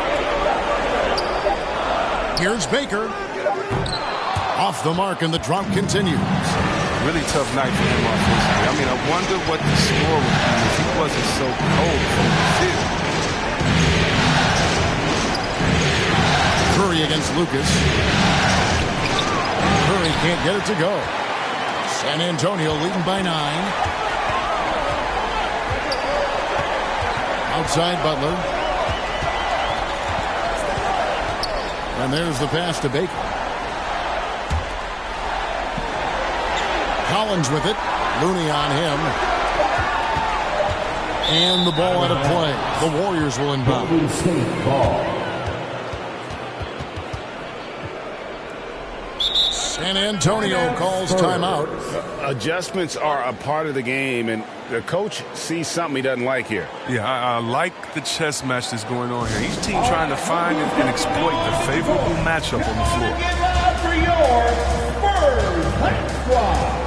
Here's Baker. Off the mark, and the drop continues. Really tough night for him offensively. I mean, I wonder what the score would be if he wasn't so cold from the field. Curry against Lucas. Curry can't get it to go. San Antonio leading by 9. Outside Butler. And there's the pass to Baker. Collins with it. Looney on him. And the ball out of play. The Warriors will inbound. Golden State ball. San Antonio calls timeout. Adjustments are a part of the game, and the coach sees something he doesn't like here. Yeah, I like the chess match that's going on here. Each team trying to find and exploit the favorable matchup on the floor. Give it up for your Spurs High Squad.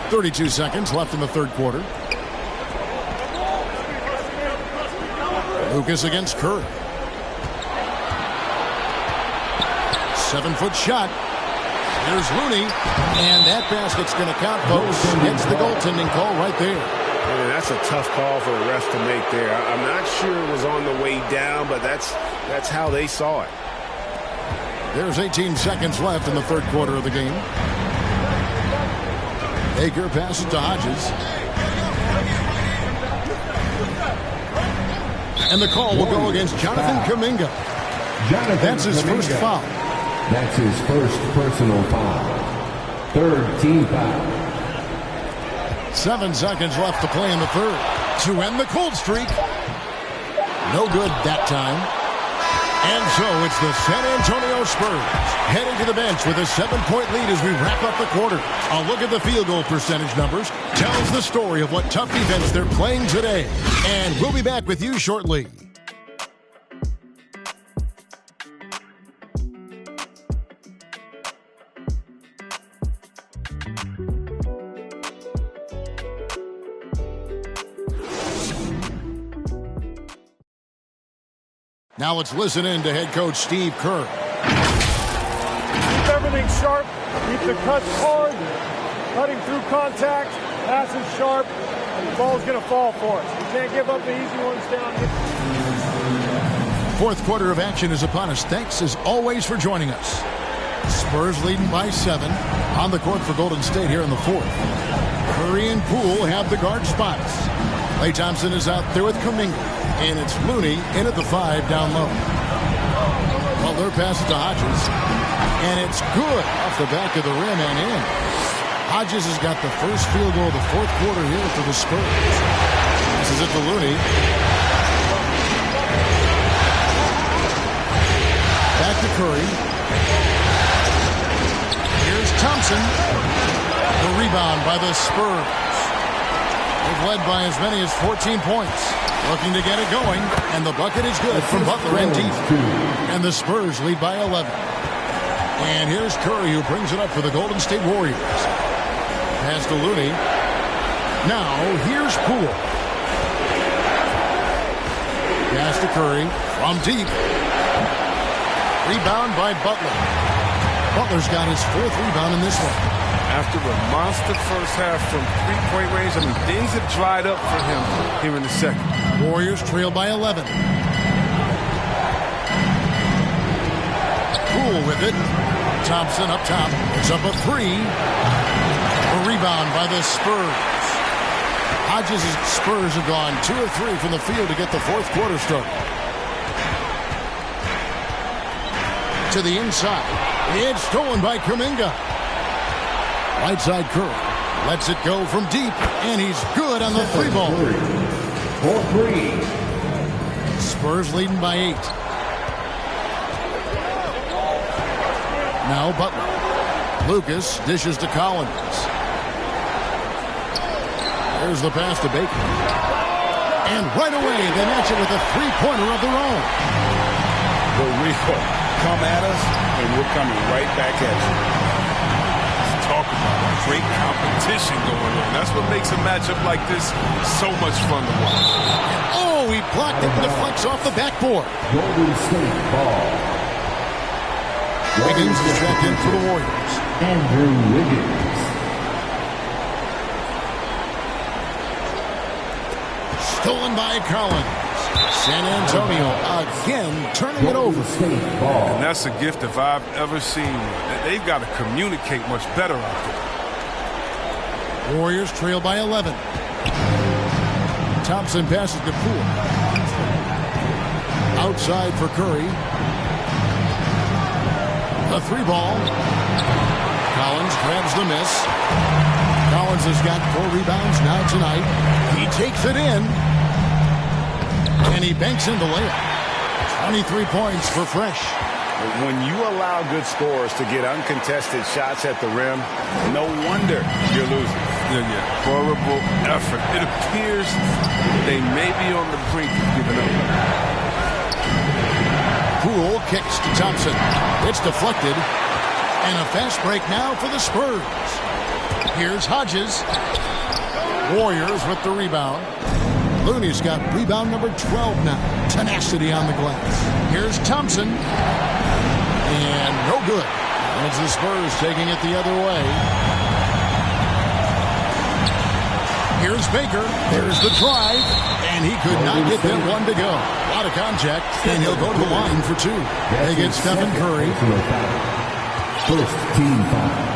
32 seconds left in the third quarter. Lucas against Curry. 7-foot shot. Here's Looney. And that basket's going to count, folks. Gets the goaltending call right there. And that's a tough call for the refs to make there. I'm not sure it was on the way down, but that's how they saw it. There's 18 seconds left in the third quarter of the game. Baker passes to Hodges. And the call will go against Jonathan Kuminga. That's his first foul. That's his first personal foul. Third team foul. 7 seconds left to play in the third. To end the cold streak. No good that time. And so it's the San Antonio Spurs heading to the bench with a 7-point lead as we wrap up the quarter. A look at the field goal percentage numbers tells the story of what tough defense they're playing today. And we'll be back with you shortly. Now let's listen in to head coach Steve Kerr. Keep everything sharp. Keep the cuts hard. Cutting through contact. Passes sharp. And the ball's going to fall for us. We can't give up the easy ones down here. Fourth quarter of action is upon us. Thanks as always for joining us. Spurs leading by 7 on the court for Golden State here in the fourth. Curry and Poole have the guard spots. Klay Thompson is out there with Kuminga. And it's Looney in at the 5 down low. Butler passes to Hodges. And it's good off the back of the rim and in. Hodges has got the first field goal of the fourth quarter here for the Spurs. This is it to Looney. Back to Curry. Here's Thompson. The rebound by the Spurs. They've led by as many as 14 points. Looking to get it going, and the bucket is good from Butler and deep. And the Spurs lead by 11. And here's Curry who brings it up for the Golden State Warriors. Pass to Looney. Now here's Poole. Pass to Curry from deep. Rebound by Butler. Butler's got his 4th rebound in this one. After a monster first half from three-point range, I mean, things have dried up for him here in the second. Warriors trail by 11. Poole with it. Thompson up top. It's up a 3. A rebound by the Spurs. Hodges' Spurs have gone 2 of 3 from the field to get the fourth quarter started. To the inside. It's stolen by Kuminga. Right side Curry lets it go from deep, and he's good on the 3 ball. 4-3. Spurs leading by 8. Now Butler. Lucas dishes to Collins. There's the pass to Baker. And right away they match it with a 3-pointer of their own. The Rico, come at us, and we're coming right back at you. Talk about great competition going on. That's what makes a matchup like this so much fun to watch. Oh, he blocked it and deflects off the backboard. Golden State ball. Wiggins is back in for the Warriors. Andrew Wiggins. Stolen by Collins. San Antonio again turning it over. And that's a gift if I've ever seen one. They've got to communicate much better out there. Warriors trail by 11. Thompson passes to Poole. Outside for Curry. The 3 ball. Collins grabs the miss. Collins has got 4 rebounds now tonight. He takes it in. And he banks in the layup. 23 points for Fresh. When you allow good scorers to get uncontested shots at the rim, no wonder you're losing. Yeah. Horrible effort. It appears they may be on the brink of giving up. Poole kicks to Thompson. It's deflected. And a fast break now for the Spurs. Here's Hodges. Warriors with the rebound. Looney's got rebound number 12 now. Tenacity on the glass. Here's Thompson. And no good. And it's the Spurs taking it the other way. Here's Baker. There's the drive. And he could not get that one to go. A lot of contact. And he'll go to the line for two. They get Stephen Curry. First team foul.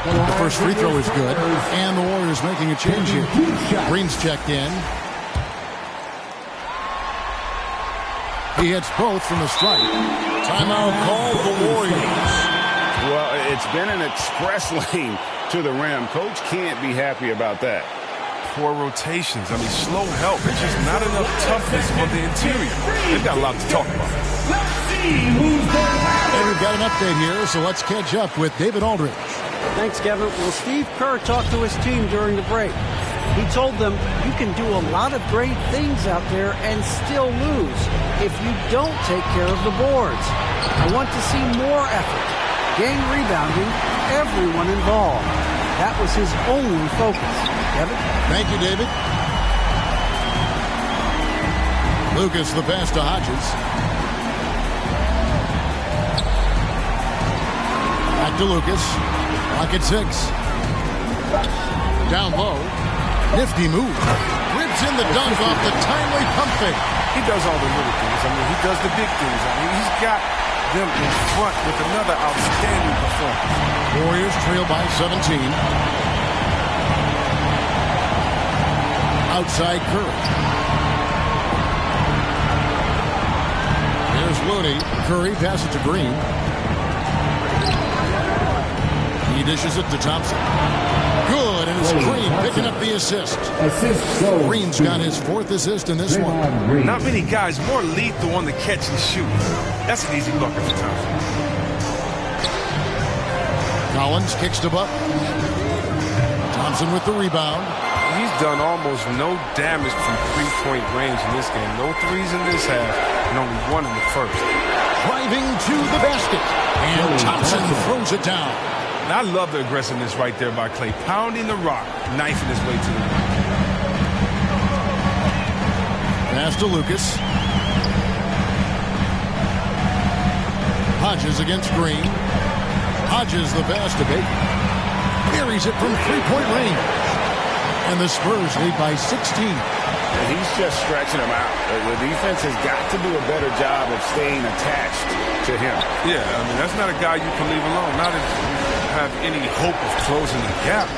The first free throw is good. And the Warriors making a change here. Green's checked in. He hits both from the strike. Timeout called the Warriors. Well, it's been an express lane to the rim. Coach can't be happy about that. Poor rotations. I mean, slow help. There's just not enough toughness on the interior. They've got a lot to talk about. And we've got an update here, so let's catch up with David Aldridge. Thanks, Kevin. Well, Steve Kerr talked to his team during the break. He told them you can do a lot of great things out there and still lose if you don't take care of the boards. I want to see more effort, gang rebounding, everyone involved. That was his only focus. Kevin? Thank you, David. Lucas, the pass to Hodges. Back to Lucas. Clock at 6. Down low. Nifty move. Rips in the dunk off the timely pump fake. He does all the little things. I mean, he does the big things. I mean, he's got them in front with another outstanding performance. Warriors trail by 17. Outside Curry. Here's Looney. Curry passes to Green. He dishes it to Thompson. Good, and it's Green picking up the assist. Green's got his 4th assist in this one. Not many guys more lethal on the catch and shoot. That's an easy bucket for Thompson. Collins kicks to Buck. Thompson with the rebound. He's done almost no damage from three-point range in this game. No threes in this half, and only one in the first. Driving to the basket, and Thompson throws it down. And I love the aggressiveness right there by Klay, pounding the rock, knifing his way to the rim. Pass to Lucas. Hodges against Green. Hodges the pass to Baker. Buries it from three-point range. And the Spurs lead by 16. He's just stretching him out. The defense has got to do a better job of staying attached to him. Yeah, I mean, that's not a guy you can leave alone. Not if you have any hope of closing the gap.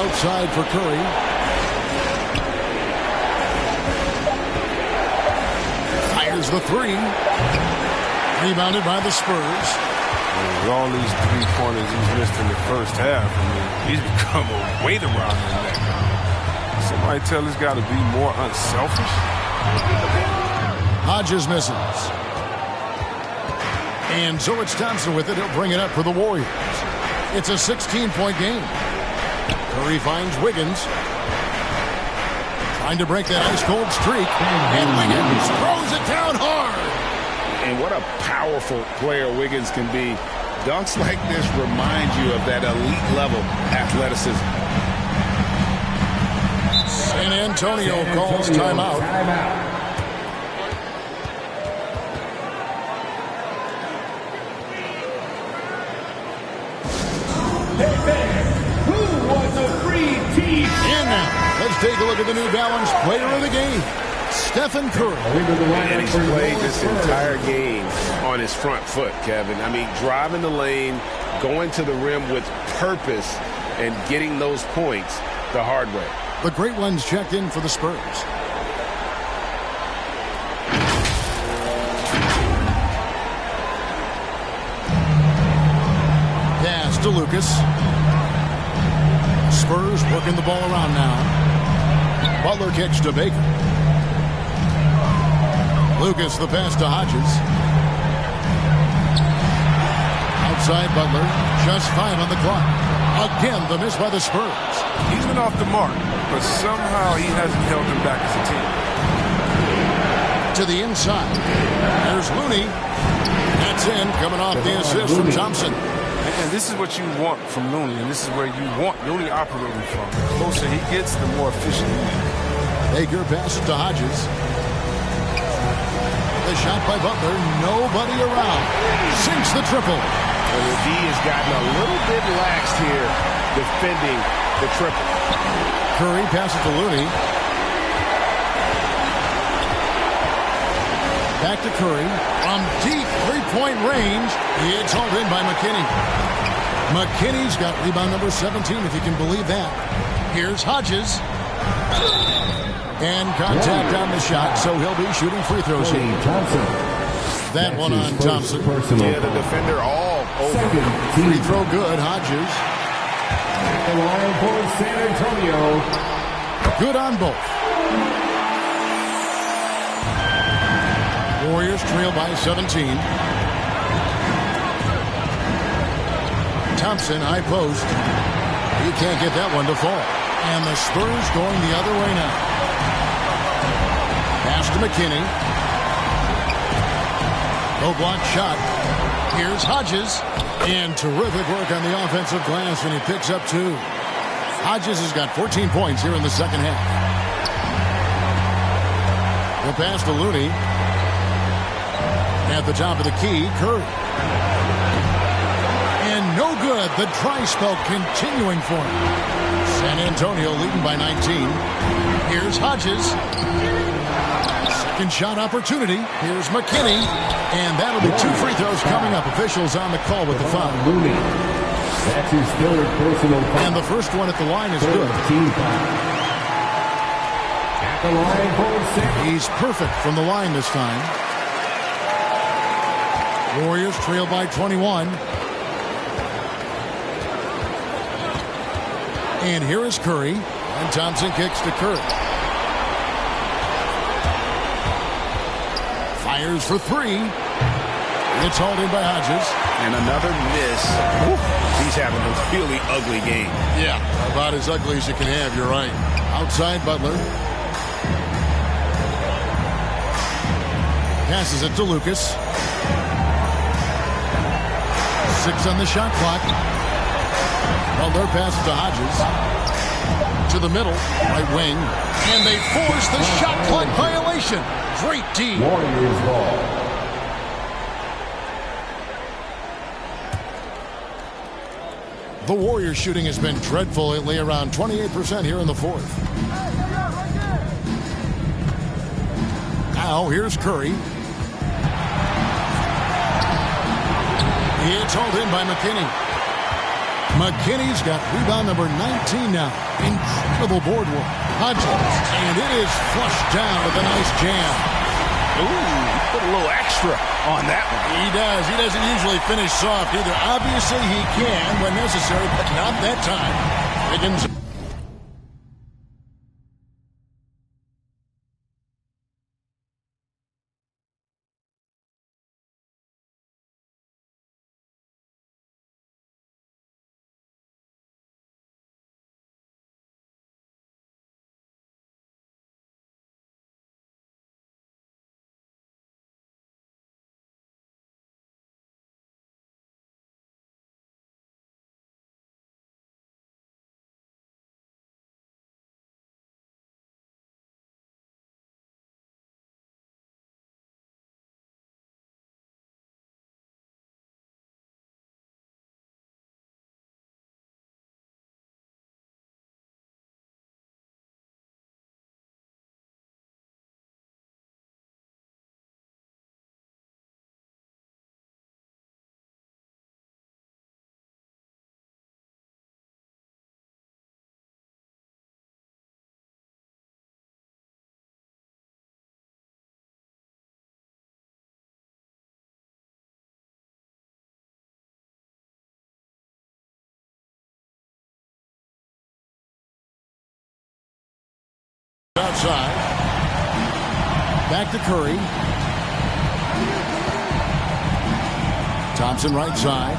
Outside for Curry. Fires the three. Rebounded by the Spurs. With all these three-pointers he's missed in the first half, I mean, he's become a weight around his neck. Somebody tell this guy to be more unselfish. Hodges misses. And so it's Thompson with it. He'll bring it up for the Warriors. It's a 16-point game. Curry finds Wiggins. Trying to break that ice-cold streak. And Wiggins throws it down hard. And what a powerful player Wiggins can be. Dunks like this remind you of that elite level athleticism. San Antonio calls timeout. Who was a free team? And now, let's take a look at the New Balance player of the game, Stephen Curry. And he's played this entire game on his front foot, Kevin. I mean, driving the lane, going to the rim with purpose, and getting those points the hard way. The great ones checked in for the Spurs. Pass to Lucas. Spurs working the ball around now. Butler kicks to Baker. Lucas the pass to Hodges. Outside Butler. Just 5 on the clock. Again, the miss by the Spurs. He's been off the mark, but somehow he hasn't held them back as a team. To the inside. There's Looney. That's in, coming off the assist from Thompson. And this is what you want from Looney, and this is where you want Looney operating from. The closer he gets, the more efficient he is. Baker passes to Hodges. The shot by Butler, nobody around. Sinks the triple. And the D has gotten a little bit laxed here defending the triple. Curry passes to Looney. Back to Curry. From deep three-point range, it's hauled in by McKinney. McKinney's got rebound number 17, if you can believe that. Here's Hodges. And contact on the shot, so he'll be shooting free throws here. That one on Thompson. Yeah, the defender all over. Free throw good, Hodges. The line for San Antonio. Good on both. Warriors trail by 17. Thompson, high post. He can't get that one to fall. And the Spurs going the other way now. Pass to McKinney. No block shot. Here's Hodges. And terrific work on the offensive glass, and he picks up 2. Hodges has got 14 points here in the second half. The pass to Looney. At the top of the key, Curry. And no good. The dry spell continuing for him. San Antonio leading by 19. Here's Hodges. Second shot opportunity. Here's McKinney. And that'll be 2 free throws coming up. Officials on the call with the foul. That's his third personal foul. And the first one at the line is good. At the line for 6. He's perfect from the line this time. Warriors trail by 21. And here is Curry. And Thompson kicks to Curry. Fires for 3. It's hauled in by Hodges. And another miss. He's having a really ugly game. Yeah, about as ugly as you can have, you're right. Outside Butler. Passes it to Lucas. 6 on the shot clock. Butler passes to Hodges. To the middle, right wing. And they force the shot clock violation. Great D. Warriors ball. The Warriors shooting has been dreadful lately, around 28% here in the fourth. Now here's Curry. It's hauled in by McKinney. McKinney's got rebound number 19 now. Incredible board work. Hodges. And it is flushed down with a nice jam. Ooh, put a little extra on that one. He does. He doesn't usually finish soft either. Obviously, he can when necessary, but not that time. Higgins. Outside. Back to Curry. Thompson right side.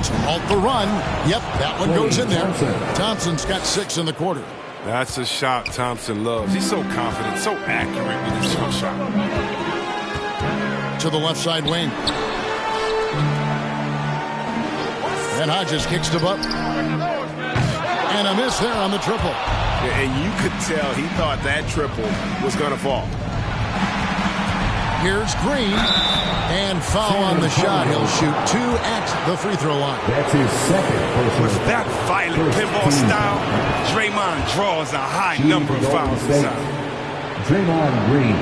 To halt the run. Yep, that one goes in there. Thompson's got 6 in the quarter. That's a shot Thompson loves. He's so confident, so accurate with his jump shot. To the left side wing. And Hodges kicks to Butler. And a miss there on the triple. And you could tell he thought that triple was going to fall. Here's Green. And foul on the shot. He'll shoot 2 at the free throw line. That's his second personal. With that violent pinball style, Draymond draws a high number of fouls inside. Draymond Green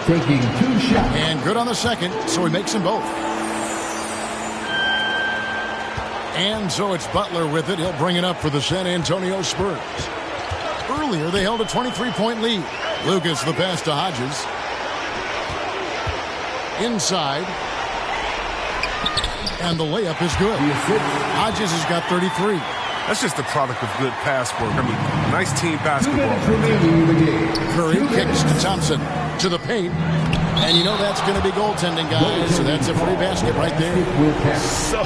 taking 2 shots. And good on the second, so he makes them both. And so it's Butler with it. He'll bring it up for the San Antonio Spurs. Earlier, they held a 23-point lead. Lucas the pass to Hodges. Inside. And the layup is good. Hodges has got 33. That's just the product of good pass work. I mean, nice team basketball. Curry kicks to Thompson. To the paint. And you know that's going to be goaltending, guys. So that's a free basket right there. So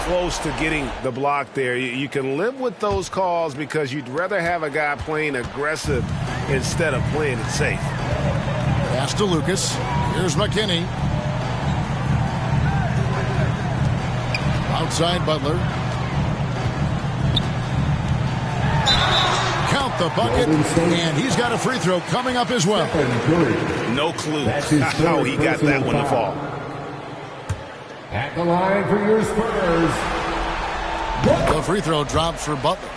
close to getting the block there. You can live with those calls because you'd rather have a guy playing aggressive instead of playing it safe. Pass to Lucas. Here's McKinney. Outside Butler. Count the bucket. And he's got a free throw coming up as well. No clue how he got that one to fall. At the line for your Spurs. The free throw drops for Butler.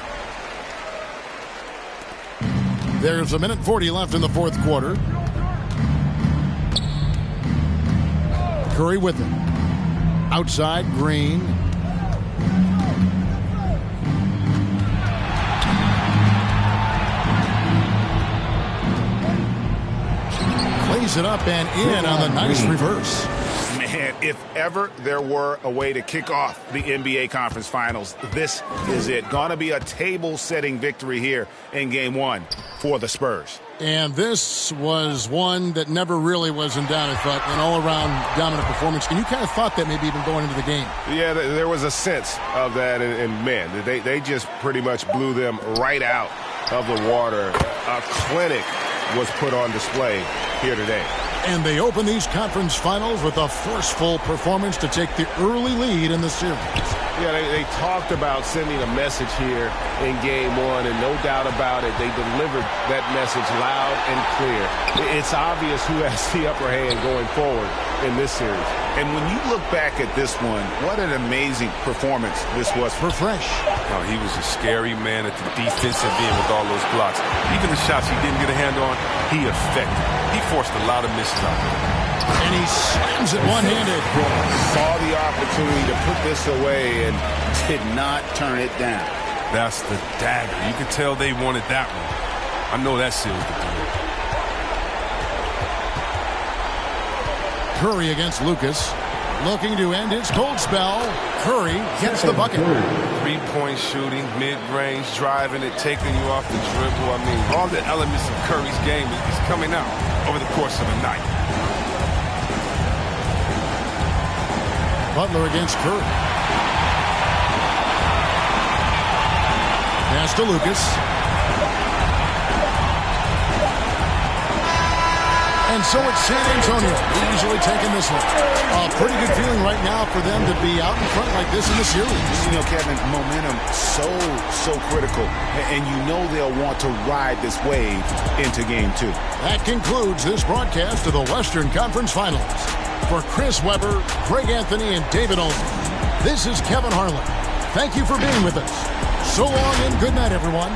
There's 1:40 left in the fourth quarter. Curry with him. Outside, Green. Plays it up and in on the nice reverse. Man, if ever there were a way to kick off the NBA Conference Finals, this is it. Gonna be a table-setting victory here in Game 1 for the Spurs. And this was one that never really was in doubt, I thought, an all-around dominant performance. And you kind of thought that maybe even going into the game. Yeah, there was a sense of that, and man, they just pretty much blew them right out of the water. A clinic was put on display here today. And they open these conference finals with a forceful performance to take the early lead in the series. Yeah, they talked about sending a message here in Game 1, and no doubt about it, they delivered that message loud and clear. It's obvious who has the upper hand going forward in this series. And when you look back at this one, what an amazing performance this was for Fresh. Oh, he was a scary man at the defensive end with all those blocks. Even the shots he didn't get a hand on, he affected. He forced a lot of misses out there. And he slams it one-handed. Saw the opportunity to put this away and did not turn it down. That's the dagger. You could tell they wanted that one. I know that seals the deal. Curry against Lucas. Looking to end his cold spell. Curry gets the bucket. Three-point shooting, mid-range, driving it, taking you off the dribble. I mean, all the elements of Curry's game is coming out over the course of the night. Butler against Curry. Pass to Lucas. And so it's San Antonio easily taking this one. A pretty good feeling right now for them to be out in front like this in the series. You know, Kevin, momentum so critical. And you know they'll want to ride this wave into Game 2. That concludes this broadcast of the Western Conference Finals. For Chris Webber, Craig Anthony, and David Olin, this is Kevin Harlan. Thank you for being with us. So long and good night, everyone.